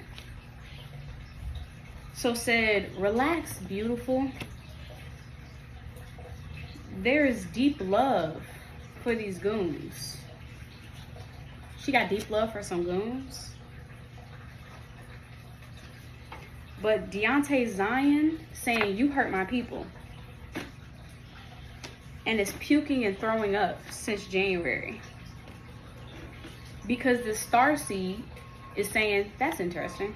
So said, relax, beautiful. There is deep love for these goons. She got deep love for some goons. But Deontay Zion saying, you hurt my people. And is puking and throwing up since January. Because the starseed is saying, that's interesting.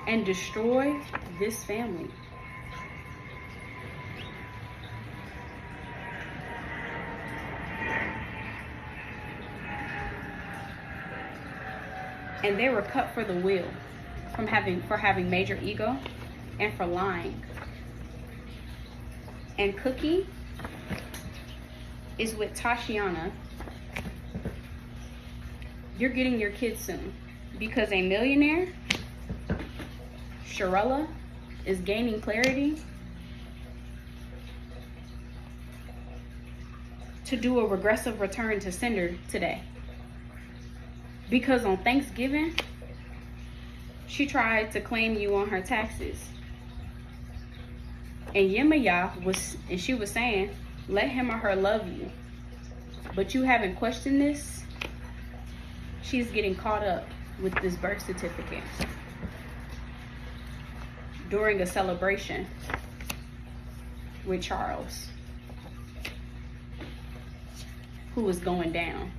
And destroy this family. And they were cut for the wheel for having major ego and for lying. And Cookie is with Tashiana. You're getting your kids soon because a millionaire, Sharella, is gaining clarity to do a regressive return to sender today. Because on Thanksgiving, she tried to claim you on her taxes. And she was saying, let him or her love you. But you haven't questioned this. She's getting caught up with this birth certificate during a celebration with Charles, who was going down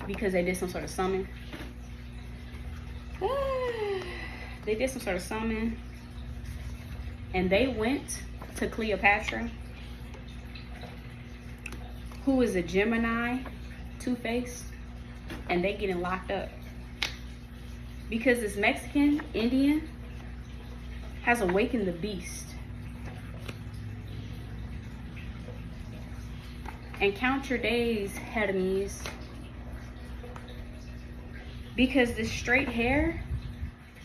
because they did some sort of summon. They did some sort of summon, and they went to Cleopatra, who is a Gemini, Two-Face, and they getting locked up because this Mexican Indian has awakened the beast. And count your days, Hermes, because this straight hair,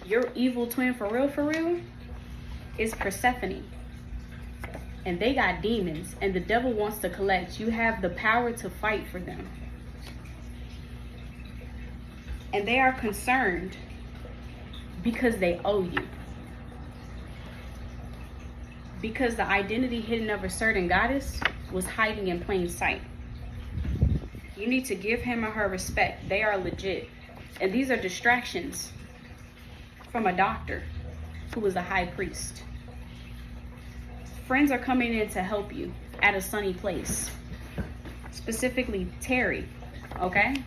your evil twin for real, is Persephone. And they got demons, and the devil wants to collect. You have the power to fight for them. And they are concerned because they owe you. Because the identity hidden of a certain goddess was hiding in plain sight. You need to give him or her respect. They are legit. And these are distractions from a doctor who was a high priest. Friends are coming in to help you at a sunny place. Specifically, Terry, okay?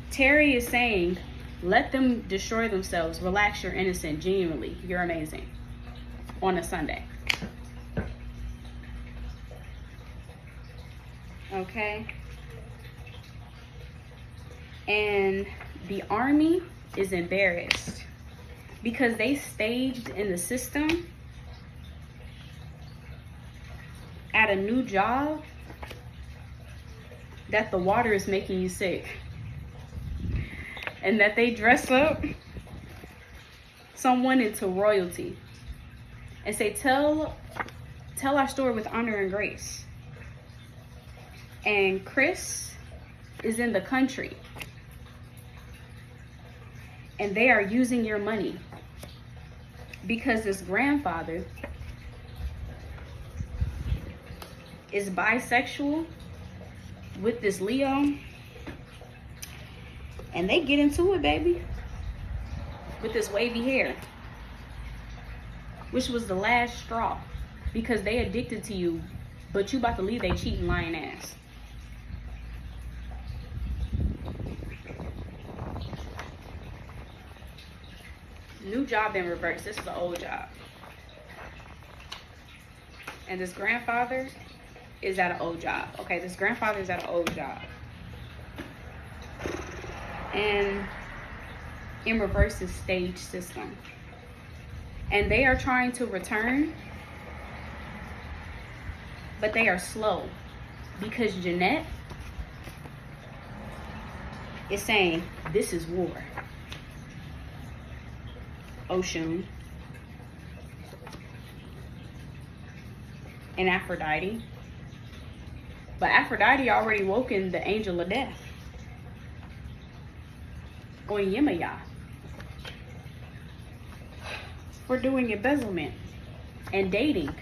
Terry is saying, let them destroy themselves. Relax, you're innocent. Genuinely, you're amazing. On a Sunday. Okay? And the army is embarrassed because they staged in the system at a new job that the water is making you sick. And that they dress up someone into royalty and say, tell our story with honor and grace. And Chris is in the country. And they are using your money because this grandfather is bisexual with this Leo. And they get into it, baby, with this wavy hair, which was the last straw because they addicted to you, but you about to leave they cheating, lying ass. New job in reverse. This is an old job. And this grandfather is at an old job. Okay, this grandfather is at an old job. And in reverse is stage system. And they are trying to return, but they are slow because Jeanette is saying, this is war. Ocean and Aphrodite. But Aphrodite already woken the angel of death. On Yemaya for doing embezzlement and dating.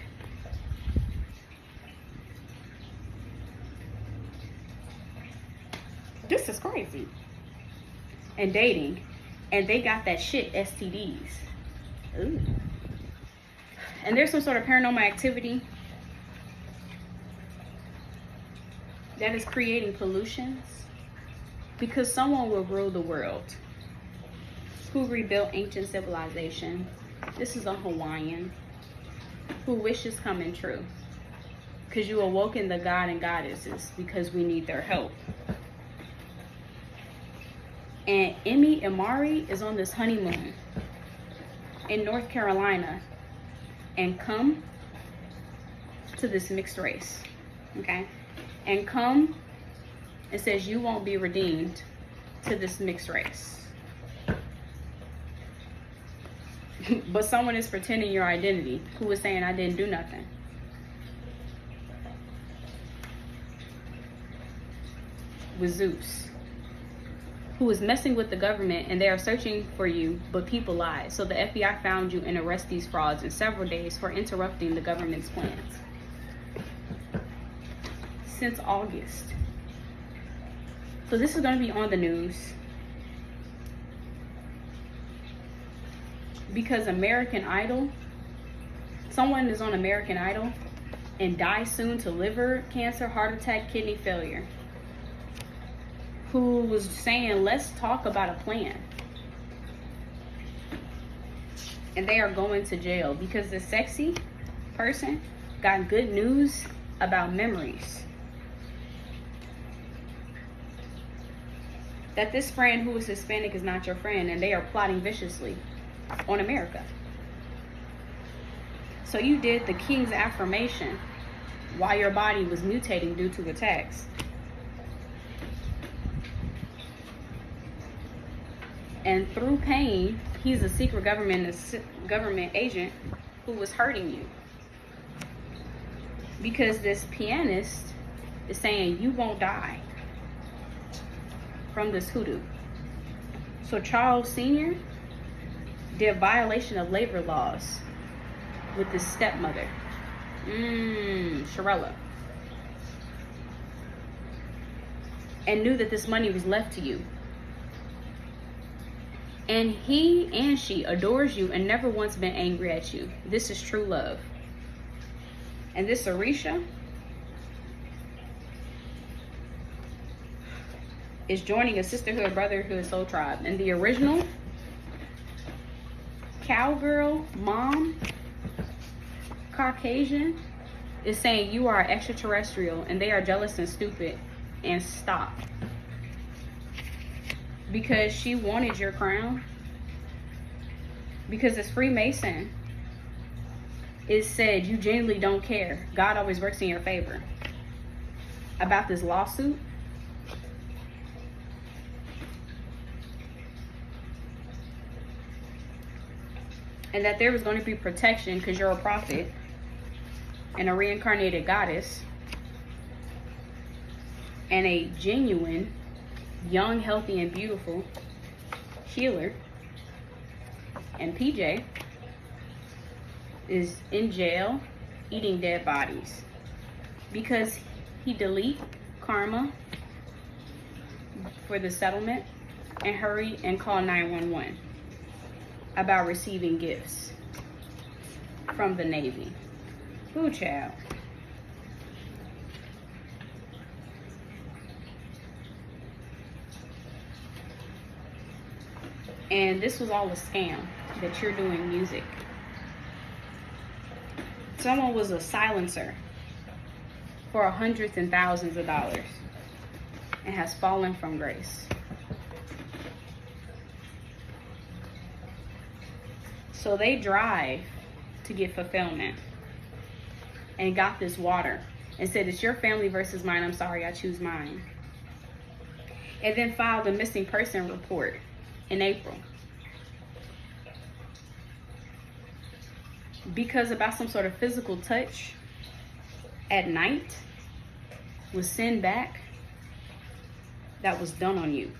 This is crazy. And dating. And they got that shit, STDs. Ooh. And there's some sort of paranormal activity that is creating pollutions. Because someone will rule the world. Who rebuilt ancient civilization. This is a Hawaiian who wishes coming true. Because you awoken the god and goddesses because we need their help. And Emmy Imari is on this honeymoon in North Carolina and come to this mixed race. Okay? And come, it says you won't be redeemed to this mixed race. But someone is pretending your identity, who is saying I didn't do nothing. With Zeus, who is messing with the government, and they are searching for you, but people lied. So the FBI found you and arrested these frauds in several days for interrupting the government's plans. Since August. So this is going to be on the news. Because American Idol, someone is on American Idol and dies soon to liver cancer, heart attack, kidney failure, who was saying, let's talk about a plan. And they are going to jail because the sexy person got good news about memories. That this friend who is Hispanic is not your friend, and they are plotting viciously on America. So you did the king's affirmation while your body was mutating due to attacks. And through pain, he's a secret government agent who was hurting you. Because this pianist is saying you won't die from this hoodoo. So Charles Sr. did a violation of labor laws with his stepmother, Sharella, and knew that this money was left to you. And he and she adores you and never once been angry at you. This is true love. And this Orisha is joining a sisterhood, brotherhood, soul tribe. And the original cowgirl mom, Caucasian, is saying you are extraterrestrial and they are jealous and stupid, and stop. Because she wanted your crown. Because it's Freemason, it said you genuinely don't care. God always works in your favor. About this lawsuit. And that there was going to be protection because you're a prophet and a reincarnated goddess and a genuine, young, healthy, and beautiful healer. And PJ is in jail eating dead bodies because he deleted karma for the settlement and hurried and called 911 about receiving gifts from the Navy. Ooh, child. And this was all a scam, that you're doing music. Someone was a silencer for hundreds and thousands of dollars and has fallen from grace. So they drive to get fulfillment and got this water and said, it's your family versus mine. I'm sorry, I choose mine. And then filed a missing person report in April. Because about some sort of physical touch at night was sent back that was done on you.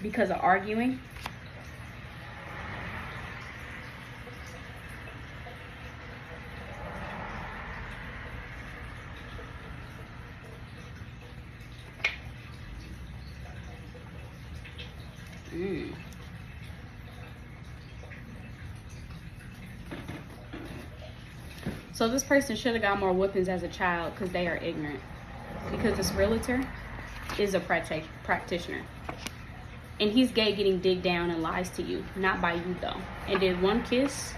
Because of arguing. So this person should have got more whippings as a child because they are ignorant. Because this realtor is a practitioner. And he's gay, getting digged down and lies to you. Not by you though. And did one kiss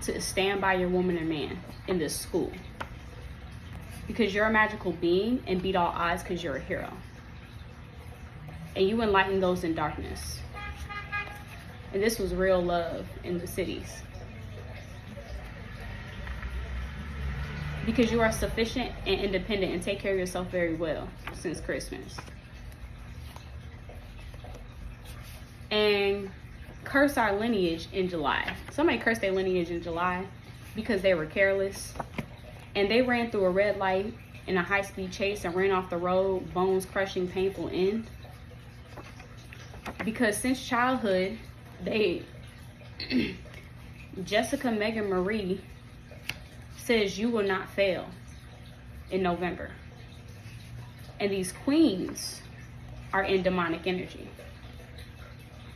to stand by your woman and man in this school. Because you're a magical being and beat all odds because you're a hero. And you enlighten those in darkness. And this was real love in the cities. because you are sufficient and independent and take care of yourself very well since Christmas. And curse our lineage in July. Somebody cursed their lineage in July because they were careless. And they ran through a red light in a high-speed chase and ran off the road, bones crushing, painful end. Because since childhood, Jessica Megan Marie says you will not fail in November. And these queens are in demonic energy.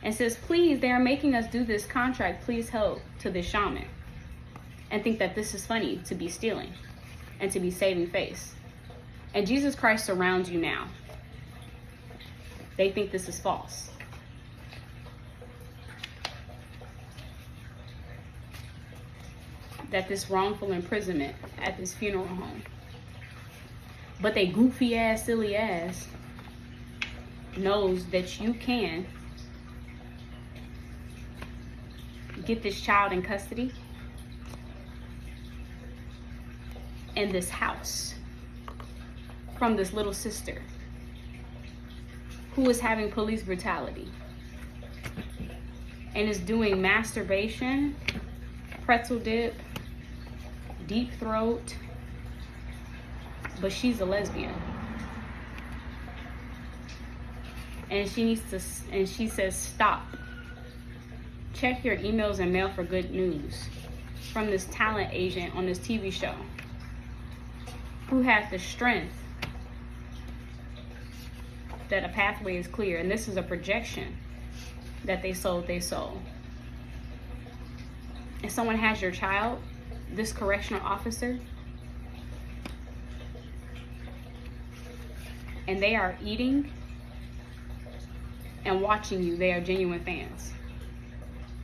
And says, please, they are making us do this contract. Please help to this shaman. And think that this is funny to be stealing and to be saving face. And Jesus Christ surrounds you now. They think this is false. That this wrongful imprisonment at this funeral home. But they goofy ass, silly ass knows that you can get this child in custody and this house from this little sister who is having police brutality and is doing masturbation, pretzel dip, deep throat, but she's a lesbian. And she needs to, and she says, stop. Check your emails and mail for good news from this talent agent on this TV show who has the strength that a pathway is clear. And this is a projection that they sold their soul. If someone has your child, this correctional officer, and they are eating and watching you, they are genuine fans.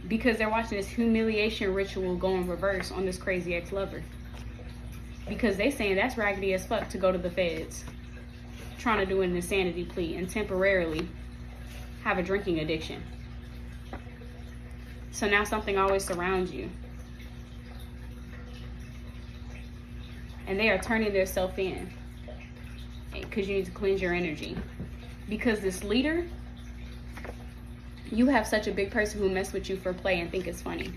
Because they're watching this humiliation ritual go in reverse on this crazy ex-lover. Because they saying that's raggedy as fuck to go to the feds trying to do an insanity plea and temporarily have a drinking addiction. So now something always surrounds you. And they are turning their self in. Because you need to cleanse your energy. Because this leader, you have such a big person who mess with you for play and think it's funny.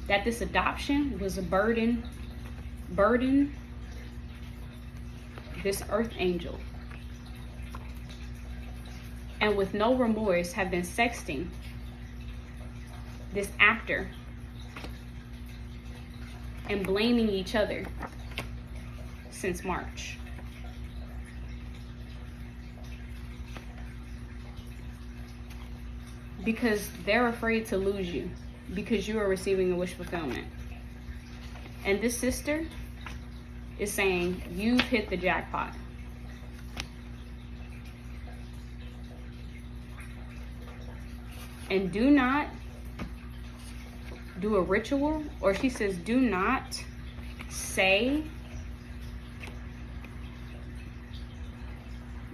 That this adoption was a burden this earth angel. And with no remorse have been sexting this actor and blaming each other since March. Because they're afraid to lose you because you are receiving a wish fulfillment. And this sister is saying, you've hit the jackpot. And do not do a ritual, or she says, do not say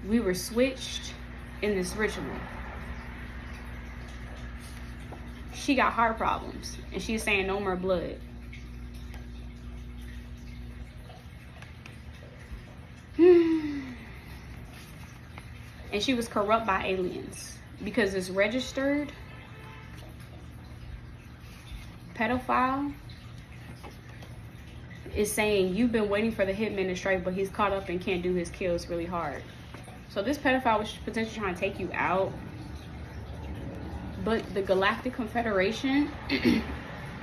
we were switched in this ritual. She got heart problems, and she's saying no more blood. And she was corrupt by aliens because this registered pedophile is saying you've been waiting for the hitman to strike, but he's caught up and can't do his kills really hard. So this pedophile was potentially trying to take you out. But the Galactic Confederation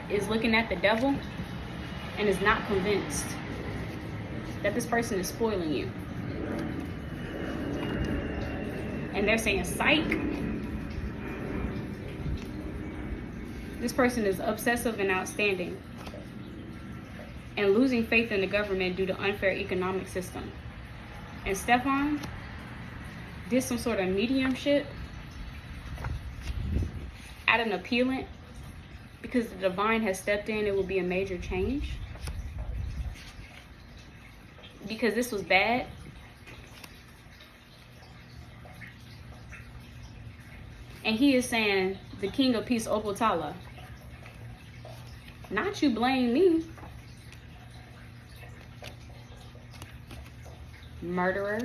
is looking at the devil and is not convinced that this person is spoiling you. And they're saying, psych. This person is obsessive and outstanding and losing faith in the government due to unfair economic system. And Stefan did some sort of mediumship at an appealant because the divine has stepped in. It will be a major change because this was bad. And he is saying, the King of Peace, Opotala, not you blame me. murderer,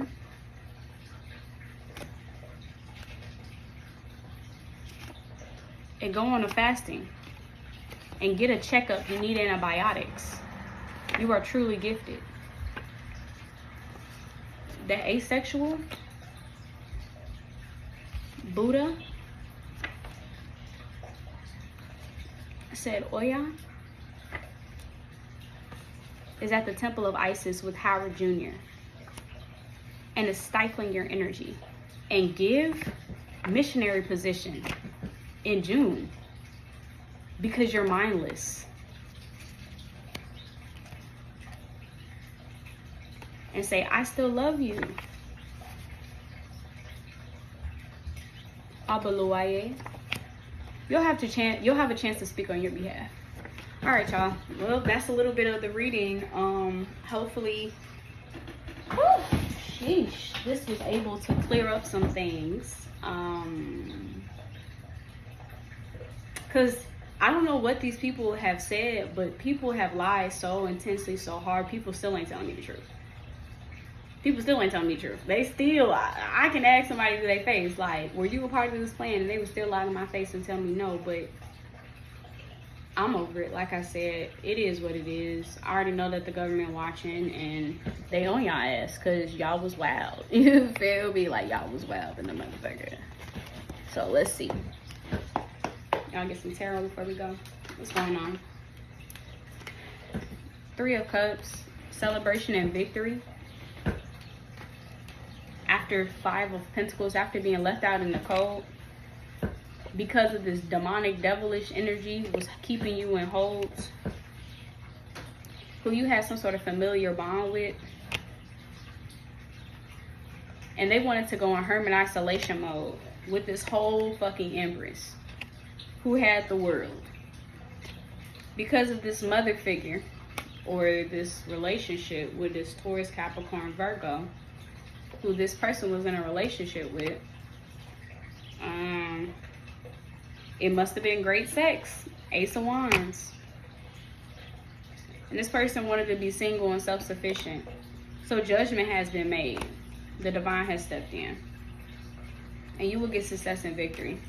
and go on a fasting and get a checkup. You need antibiotics. You are truly gifted. The asexual, Buddha said Oya is at the temple of Isis with Howard Jr. and is stifling your energy. And give missionary position in June because you're mindless. And say, I still love you. Abaluaye. You'll have a chance to speak on your behalf. All right, y'all. Well, that's a little bit of the reading. Hopefully, this was able to clear up some things. Because I don't know what these people have said, but people have lied so intensely, so hard. People still ain't telling me the truth. People still ain't telling me the truth. They still, I can ask somebody to their face, like, were you a part of this plan? And they would still lie to my face and tell me no, but I'm over it. Like I said, it is what it is. I already know that the government watching and they on y'all ass because y'all was wild. You feel me? Like y'all was wild in the motherfucker. So let's see. Y'all get some tarot before we go. What's going on? Three of Cups, celebration and victory. After Five of Pentacles, after being left out in the cold, because of this demonic, devilish energy was keeping you in holds, who you had some sort of familiar bond with, and they wanted to go in hermit isolation mode with this whole fucking empress who had the world. Because of this mother figure or this relationship with this Taurus, Capricorn, Virgo, who this person was in a relationship with, it must have been great sex. Ace of Wands. And this person wanted to be single and self-sufficient. So judgment has been made. The divine has stepped in. And you will get success and victory.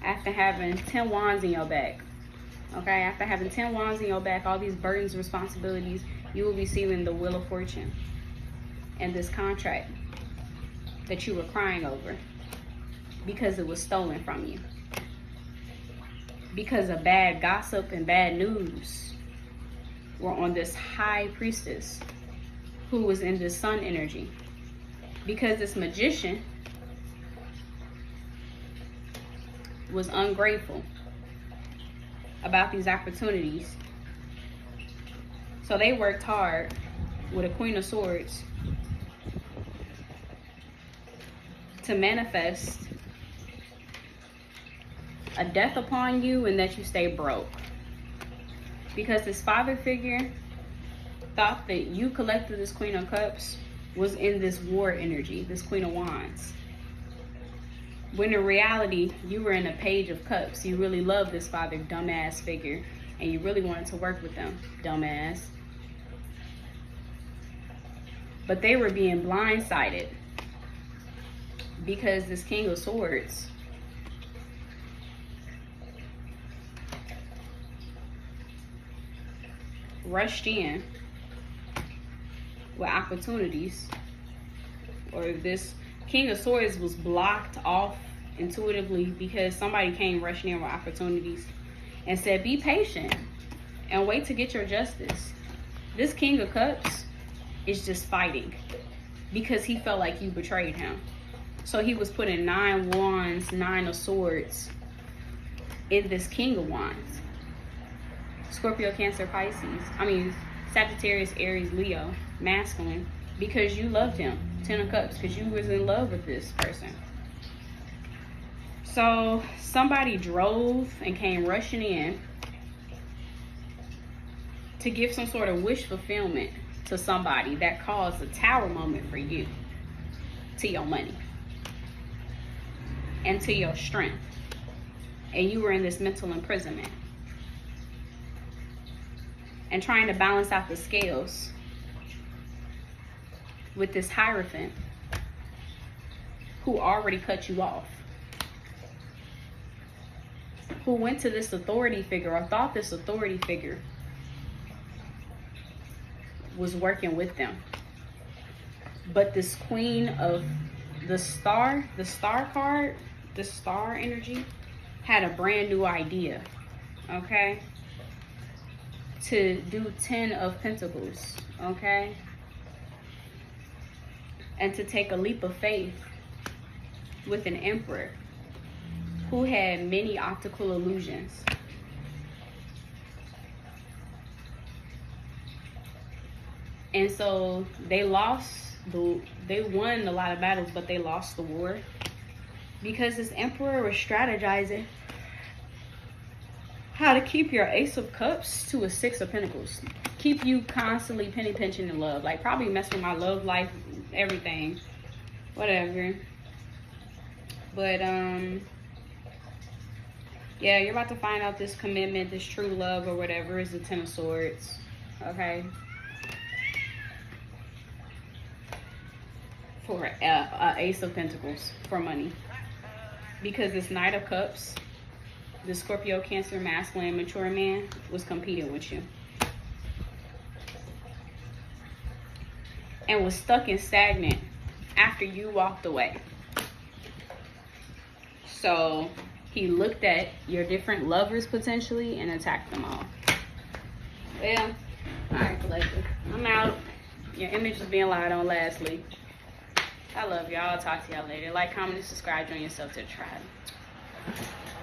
After having 10 wands in your back. Okay? After having 10 wands in your back, all these burdens, responsibilities, you will be receiving the Wheel of Fortune. And this contract that you were crying over. Because it was stolen from you. Because of bad gossip and bad news were on this high priestess who was in this sun energy. Because this magician was ungrateful about these opportunities. So they worked hard with a Queen of Swords to manifest a death upon you and that you stay broke. Because this father figure thought that you collected this Queen of Cups was in this war energy, this Queen of Wands. When in reality, you were in a Page of Cups. You really loved this father dumbass figure and you really wanted to work with them, dumbass. But they were being blindsided because this King of Swords rushed in with opportunities, or this King of Swords was blocked off intuitively because somebody came rushing in with opportunities and said, be patient and wait to get your justice. This King of Cups is just fighting because he felt like you betrayed him. So he was putting 9 wands, 9 of swords in this King of Wands. Scorpio, Cancer, Pisces. Sagittarius, Aries, Leo, masculine, because you loved him. 10 of Cups, because you was in love with this person. So somebody drove and came rushing in to give some sort of wish fulfillment to somebody that caused a tower moment for you, to your money and to your strength. And you were in this mental imprisonment and trying to balance out the scales with this Hierophant who already cut you off, who went to this authority figure or thought this authority figure was working with them. But this Queen of the Star card, the Star energy, had a brand new idea, okay? To do 10 of Pentacles, okay? And to take a leap of faith with an Emperor who had many optical illusions. And so they won a lot of battles, but they lost the war because this Emperor was strategizing how to keep your Ace of Cups to a Six of Pentacles. Keep you constantly penny pinching in love. Like probably mess with my love life, everything, whatever. But yeah, you're about to find out this commitment, this true love or whatever is the Ten of Swords, okay? For a Ace of Pentacles for money. Because this Knight of Cups, the Scorpio, Cancer, masculine, mature man was competing with you. And was stuck and stagnant after you walked away. So he looked at your different lovers potentially and attacked them all. Well, alright, collective. I'm out. Your image is being lied on lastly. I love y'all. I'll talk to y'all later. Like, comment, and subscribe. Join yourself to the tribe.